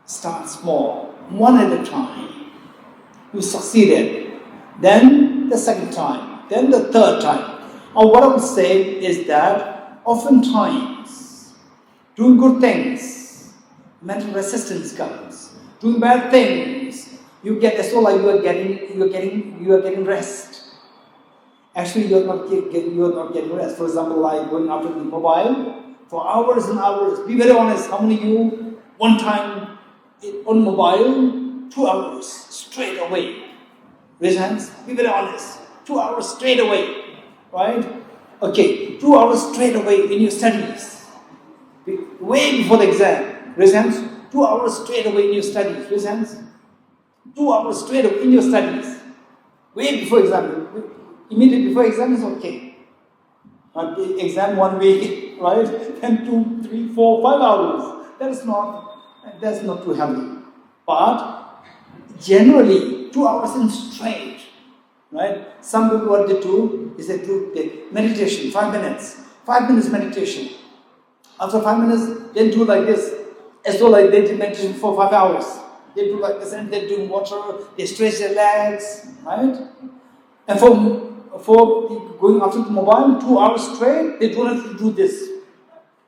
Start small. One at a time. You succeeded. Then the second time. Then the third time. Or what I would say is that oftentimes, doing good things, mental resistance comes. Doing bad things, you get as though like you are getting rest. Actually, you are not getting rest. For example, like going after the mobile for hours and hours. Be very honest. How many of you one time on mobile 2 hours straight away? Raise hands. Be very honest. 2 hours straight away, right? Okay, 2 hours straight away in your studies, way before the exam. Raise hands. 2 hours straight away in your studies. Raise hands. 2 hours straight away in your studies, way before exam. Immediately before exam is okay. But the exam 1 week, right? Then 2, 3, 4, 5 hours. That's not too healthy. But generally, 2 hours in straight, right? Some people what they do is they do meditation, 5 minutes. 5 minutes meditation. After 5 minutes, they do like this, as though like they did meditation for 5 hours. They do like this and they do water, they stretch their legs, right? And for going after the mobile 2 hours straight, they don't have to do this.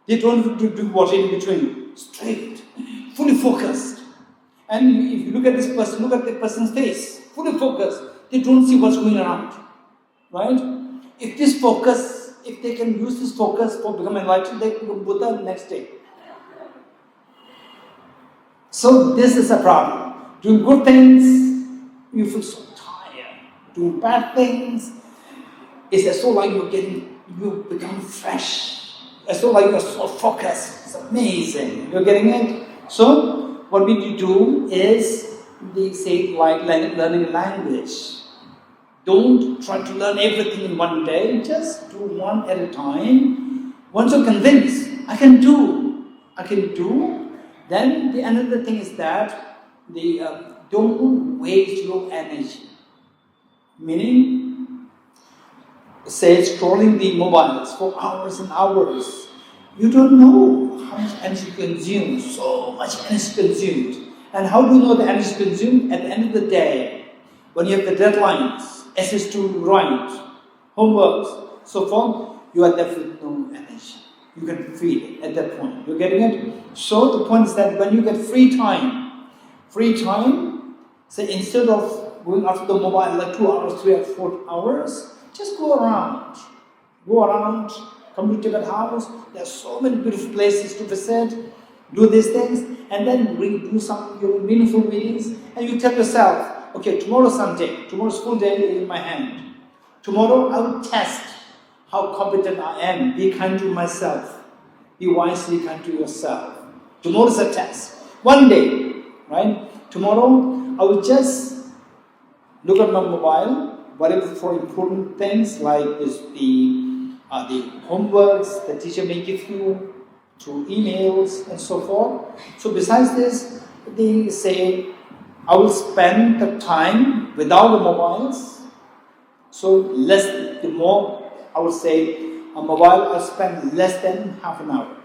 They don't have to do what in between. Straight, fully focused. And if you look at this person, look at the person's face, fully focused. They don't see what's going around, right? If they can use this focus for becoming enlightened, they can become Buddha the next day. So this is a problem. Doing good things, you feel so tired. Doing bad things, it's as though like you become fresh. As though like you're so focused. It's amazing. You're getting it? So what we need to do is, they say like learning a language. Don't try to learn everything in one day. Just do one at a time. Once you're convinced, I can do. Then the another thing is that don't waste your energy. Meaning, say scrolling the mobiles for hours and hours. You don't know how much energy consumed. So much energy consumed. And how do you know the energy consumed? At the end of the day, when you have the deadlines, essays to write, homeworks, so forth, you are left with no energy. You can feel it at that point. You're getting it? So the point is that when you get free time, say instead of going after the mobile like 2 hours, 3 or 4 hours, just go around, come to Tibet house. There are so many beautiful places to visit. Do these things, and then do some meaningful readings, and you tell yourself, okay, tomorrow's Sunday, tomorrow's full day is in my hand. Tomorrow I will test how competent I am. Be kind to myself. Be wisely kind to yourself. Tomorrow's a test. One day, right? Tomorrow I will just look at my mobile, whatever for important things like the homeworks the teacher may give you, through emails and so forth. So besides this, they say, I will spend the time without the mobiles. So the more, I would say, a mobile I'll spend less than half an hour.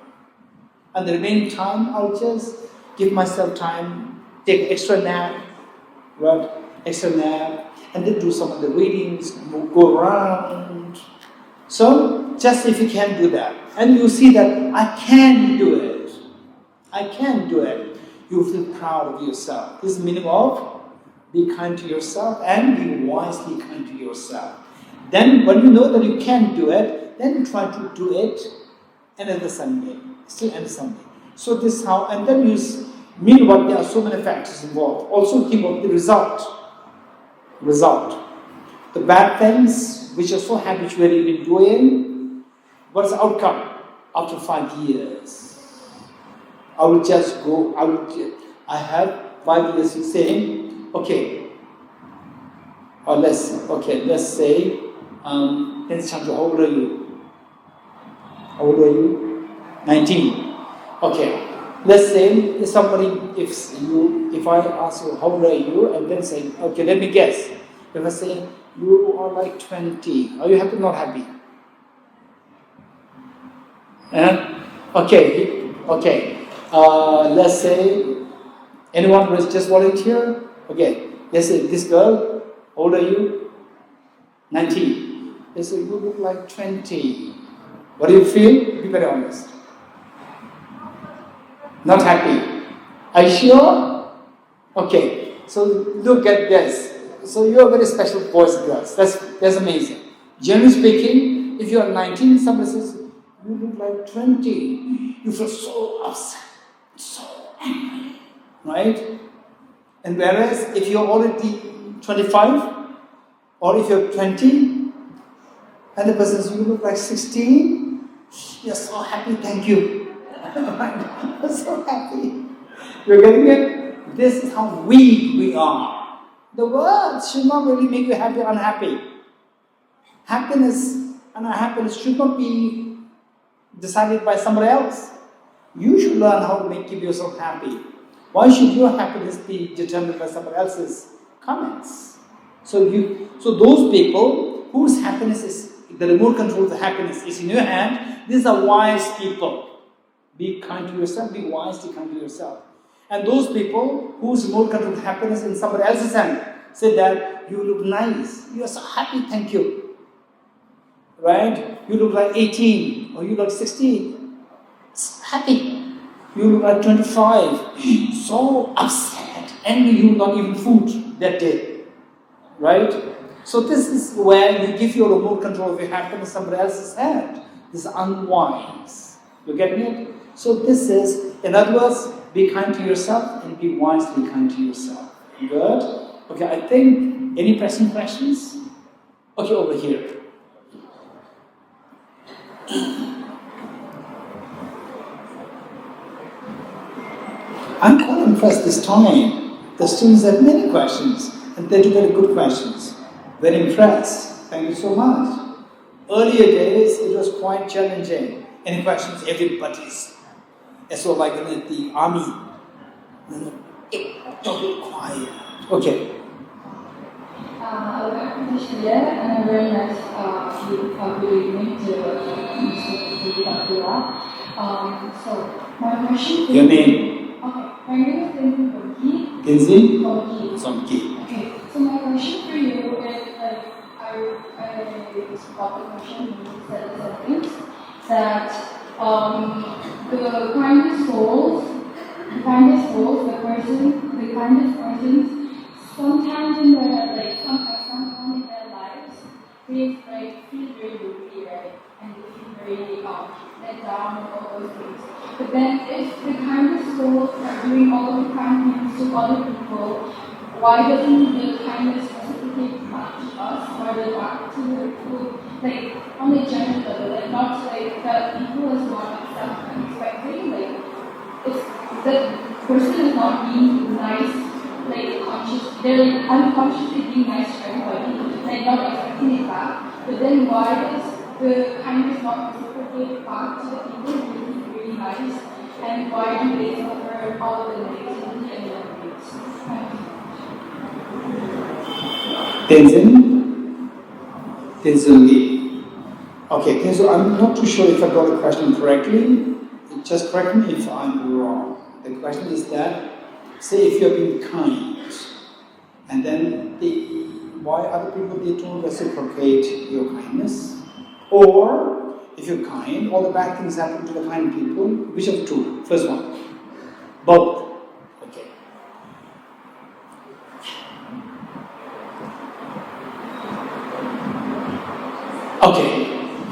And the remaining time, I'll just give myself time, take extra nap, right? And then do some of the readings, go around. So, just if you can do that, and you see that I can do it, you feel proud of yourself. This is the meaning of be kind to yourself and be wisely kind to yourself. Then, when you know that you can do it, then try to do it another Sunday, still another Sunday. So this is how, and then you meanwhile there are so many factors involved. Also think of the result. The bad things which are so habitual you've been doing, what's the outcome after 5 years? I have 5 years of saying, okay, let's say, how old are you? 19. Okay, let's say if I ask you how old are you, and then say, okay, let me guess. If I say you are like 20, are you happy or not happy? Okay. Let's say anyone will just volunteer. Okay, let's say this girl, how old are you? 19. They say you look like 20. What do you feel? Be very honest. Not happy. Are you sure? Okay, so look at this. So you are very special boys and girls. That's amazing. Generally speaking, if you are 19, somebody says, you look like 20. You feel so upset, so angry, right? And whereas if you're already 25, or if you're 20, and the person says, you look like 16, you're so happy, thank you. I'm so happy. You're getting it? This is how weak we are. The words should not really make you happy or unhappy. Happiness and unhappiness should not be decided by somebody else. You should learn how to keep yourself happy. Why should your happiness be determined by somebody else's comments? So those people whose happiness is, the remote control of the happiness is in your hand, these are wise people. Be kind to yourself, be wise, be kind to yourself. And those people whose remote control of happiness in somebody else's hand say that you look nice, you are so happy, thank you. Right? You look like 18 or you look 16. Happy. You look like 25. So upset. Angry, you not even food that day. Right? So this is where you give your remote control of your happiness somebody else's hand. This is unwise. You getting it? So this is, in other words, be kind to yourself and be wise to be kind to yourself. Good? Okay, I think, any pressing questions? Okay, over here. I'm quite impressed this time. The students have many questions, and they do very good questions. Very impressed. Thank you so much. Earlier days, it was quite challenging. Any questions? Everybody's. It's so like in the army. Don't be quiet. Okay. Welcome to Shia, and a very nice good evening to Mr. Dorji Damdul. So, my question is... Your name? Okay, my name is Dorji. Kinzi? Dorji. Somki. Okay, so my question for you is, I got the question when you said something, that the kindest souls, the kindest persons, sometimes in their sometime in their lives, they feel very lonely, right? And they feel very let down and all those things. But then if the kindest souls are doing all the kind things to other people, why doesn't the kindness reciprocate back to us, or back to the people, on the general level, not that people is not expecting, if the person is not being nice, they're unconsciously being nice to everybody, not expecting it back. But then why does the kindness not reciprocate back to the people who are really nice, and why do they suffer all the negativity and the abuse? Tenzin. Okay, Tenzo, I'm not too sure if I got the question correctly. Just correct me if I'm wrong. The question is that, say if you're being kind, and then why other people, they don't reciprocate your kindness? Or, if you're kind, all the bad things happen to the kind people. Which of the two? First one. Both. Okay. Okay.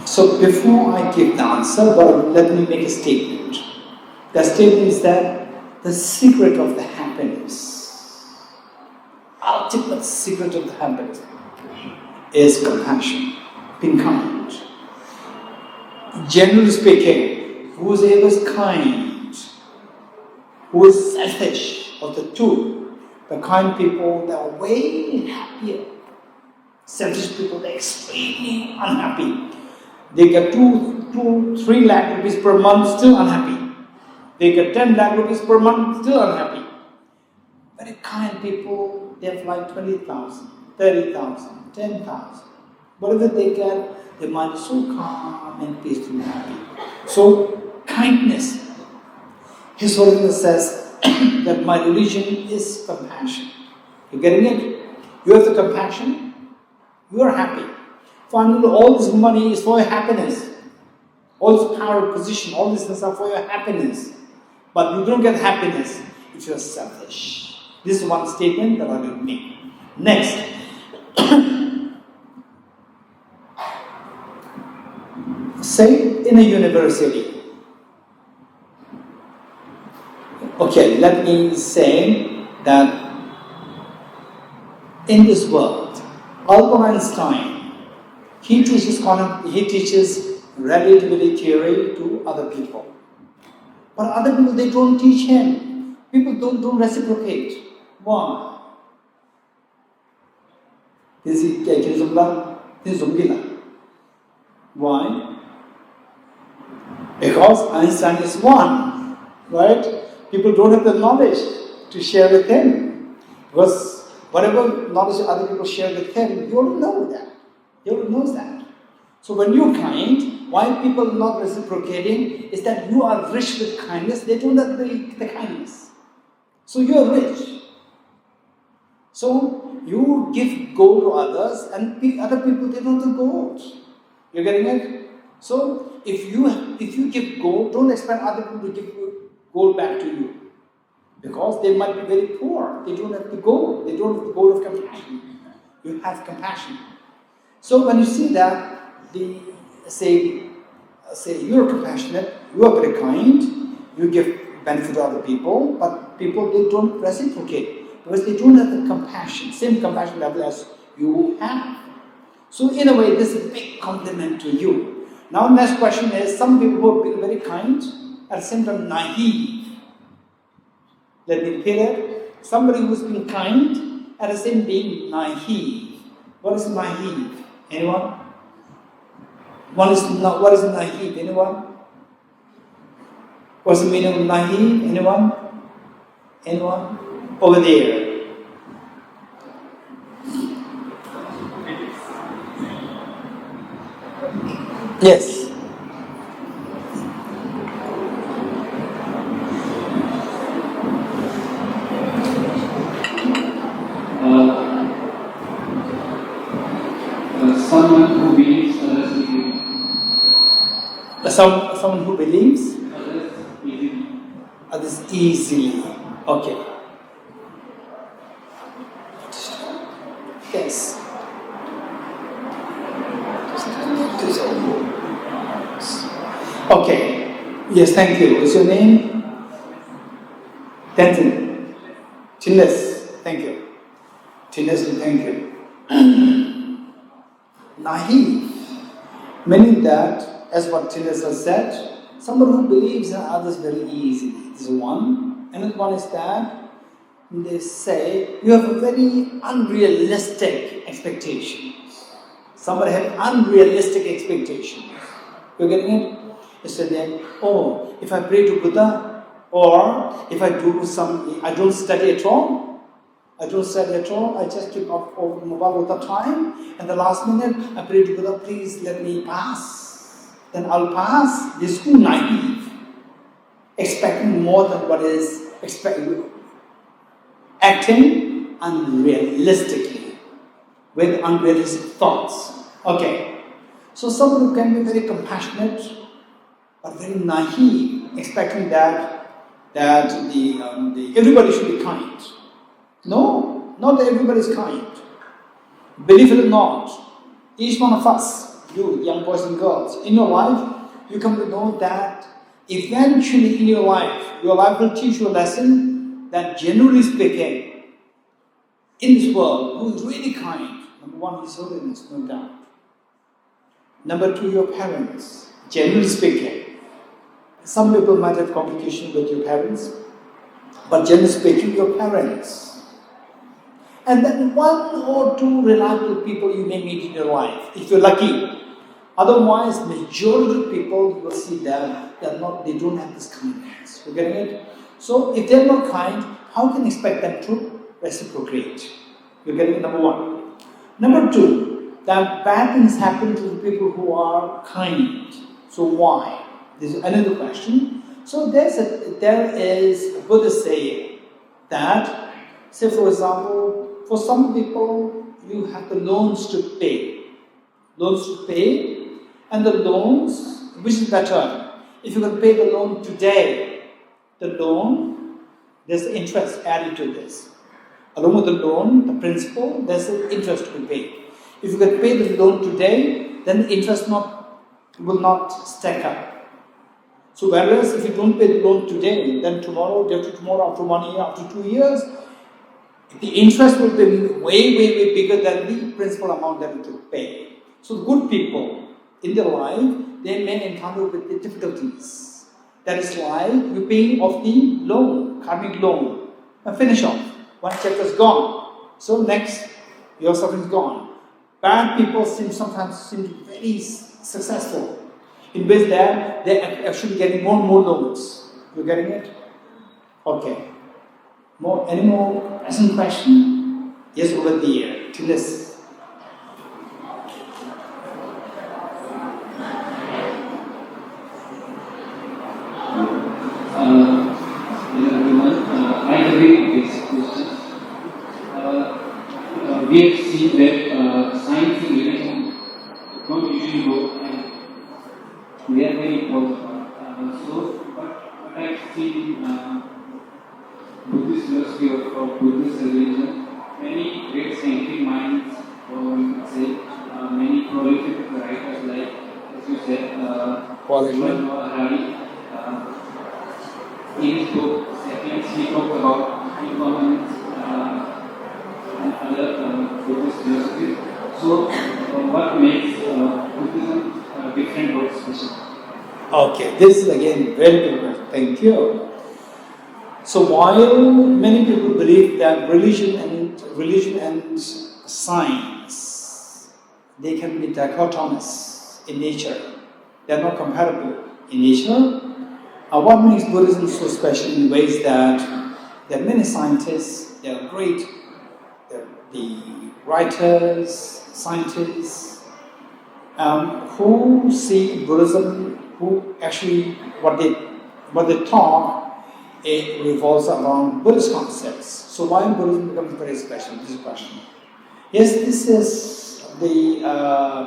So before I give the answer, let me make a statement. The statement is that the secret of the happiness, ultimate secret of the happiness, is compassion, being kind. Generally speaking, whoever is kind, who is selfish, of the two, the kind people, they are way happier. Selfish people, they're extremely unhappy. They get 2-3 lakh rupees per month, still unhappy. They get 10 lakh rupees per month, still unhappy. Very kind people, they have like 20,000, 30,000, 10,000. Whatever they get, their mind is so calm and peaceful and happy. So, kindness. His Holiness says that my religion is compassion. You getting it? You have the compassion, you are happy. Finally, all this money is for your happiness. All this power, position, all these things are for your happiness. But you don't get happiness if you're selfish. This is one statement that I will make. Next. Say in a university. Okay, let me say that in this world, Albert Einstein, he teaches relativity theory to other people. But other people, they don't teach him. People don't reciprocate. Why? Why? Because Einstein is one, right? People don't have the knowledge to share with him. Because whatever knowledge other people share with him, you already know that. He already knows that. So when you're kind, why people are not reciprocating is that you are rich with kindness, they don't have the kindness. So you're rich. So you give gold to others and other people, they don't have gold. You're getting it? So if you give gold, don't expect other people to give gold back to you. Because they might be very poor. They don't have the gold. They don't have the gold of compassion. You have compassion. So when you see that, say you're compassionate, you are very kind, you give benefit to other people, but people, they don't reciprocate because they don't have the compassion, same compassion level as you have. So in a way, this is a big compliment to you. Now next question is, some people who are very kind, at the same time naive. Let me repeat it. Somebody who's been kind, at the same time being naive. What is naive? Anyone? What is naive? Anyone? What's the meaning of naive? Anyone? Anyone? Over there. Yes. Someone who believes others easily. Someone who believes Others easily. others easily. Okay. Yes. Okay. Yes, thank you. What's your name? Denton. Tinnes. Thank you. Tinnes, thank you. Naive, meaning that, as what Tinnes has said, someone who believes in others very easily. This is one. Another one is that they say you have a very unrealistic expectations. Somebody had unrealistic expectations. You're getting it? You say then, oh, if I pray to Buddha, or if I don't study at all. I just keep off mobile all the time, and the last minute I pray to Buddha, please let me pass. Then I'll pass. This is too naive, expecting more than what is expected, acting unrealistically, with unrealistic thoughts. Okay, so someone who can be very compassionate, but very naive, expecting that everybody should be kind. No, not that everybody is kind. Believe it or not, each one of us, you young boys and girls, in your life, you come to know that eventually in your life will teach you a lesson that generally speaking, in this world, who is really kind, number one, His Holiness, no doubt. Number two, your parents, generally speaking. Some people might have complication with your parents, but generally speaking, your parents. And then one or two reliable people you may meet in your life, if you're lucky. Otherwise, majority of people, you will see that they don't have this kindness. You're getting it? So if they're not kind, how can you expect them to reciprocate? You're getting it, number one. Number two, that bad things happen to the people who are kind. So why? This is another question. So there is a Buddhist saying that, say for example, for some people, you have the loans to pay. And the loans, which is better? If you can pay the loan today, there's the interest added to this. Along with the loan, the principal, there's the interest to be paid. If you can pay the loan today, then the interest will not stack up. So whereas if you don't pay the loan today, then tomorrow, day after tomorrow, after 1 year, after 2 years, the interest will be way bigger than the principal amount that you have to pay. So the good people in their life, they may encounter with the difficulties. That is why you pay off the loan, karmic loan, and finish off. One chapter is gone. So next, your suffering is gone. Bad people sometimes seem very successful. In ways that they're actually getting more and more loans. You're getting it? Okay. Any more present question? Yes, over there. To this. I agree with this question. We have seen that science and religion don't usually go, and they are very important. What I've seen in Buddhist philosophy or Buddhist religion, many great scientific minds, or you could say many prolific writers like, as you said, Harari. In his book, Sapiens, he talked about impermanence and other Buddhist philosophies. So, what makes Buddhism different or special? Okay, this is again very good question. Thank you. So while many people believe that religion and science, they can be dichotomous in nature, they are not compatible in nature. What makes Buddhism so special in ways that there are many scientists, there are great the writers, scientists, who see Buddhism, who actually what they talk, it revolves around Buddhist concepts. So why Buddhism becomes very special? This is a question. Yes, this is the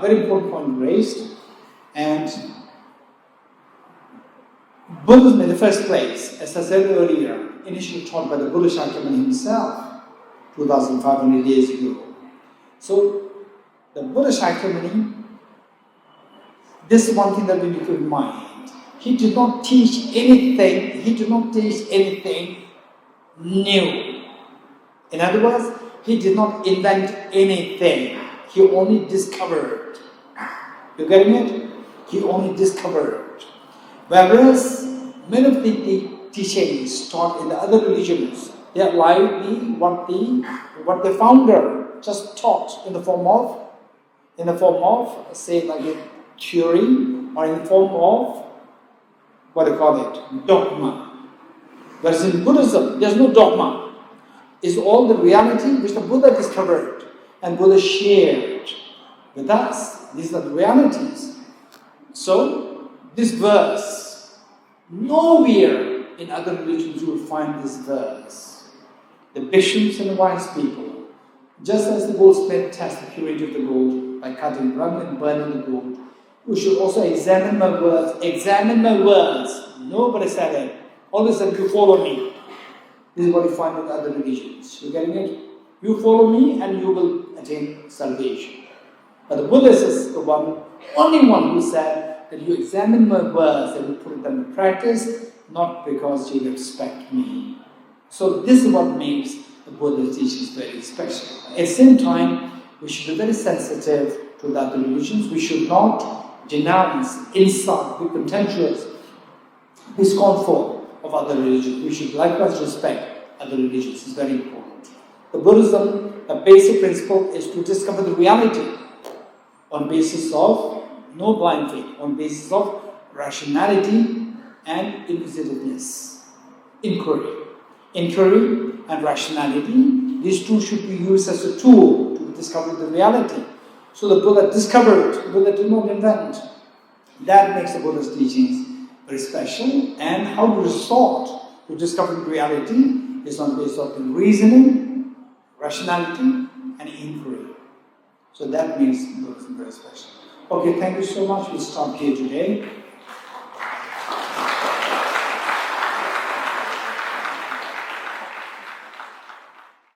very important point raised, and Buddhism in the first place, as I said earlier, initially taught by the Buddha Shakyamuni himself, 2,500 years ago. So, the Buddha Shakyamuni, this is one thing that we need to keep in mind. He did not teach anything new. In other words, he did not invent anything. He only discovered. You getting it? He only discovered. Whereas many of the teachings taught in the other religions, they are likely what the founder just taught in the form of say like a theory, or in the form of dogma. Whereas in Buddhism, there's no dogma. It's all the reality which the Buddha discovered and Buddha shared with us. These are the realities. So this verse, nowhere in other religions you will find this verse. The bishops and the wise people, just as the goldsmith tests the purity of the gold by cutting rung and burning the gold, we should also examine my words. Examine my words. Nobody said it. Always said, you follow me. This is what you find in other religions. You getting it? You follow me and you will attain salvation. But the Buddhist is the only one who said, that you examine my words and you put them in practice, not because you respect me. So this is what makes the Buddha's teachings very special. At the same time, we should be very sensitive to the other religions. We should not denounce, insult, be contemptuous, be scornful of other religions. We should likewise respect other religions. It's very important. The Buddhism, the basic principle is to discover the reality on basis of No blind faith, on basis of rationality and inquisitiveness. Inquiry. Inquiry and rationality, these two should be used as a tool to discover the reality. So the Buddha discovered, Buddha did not invent. That makes the Buddha's teachings very special, and how to resort to discovering reality is on the basis of reasoning, rationality, and inquiry. So that makes Buddhism very special. Okay, thank you so much. We'll stop here today.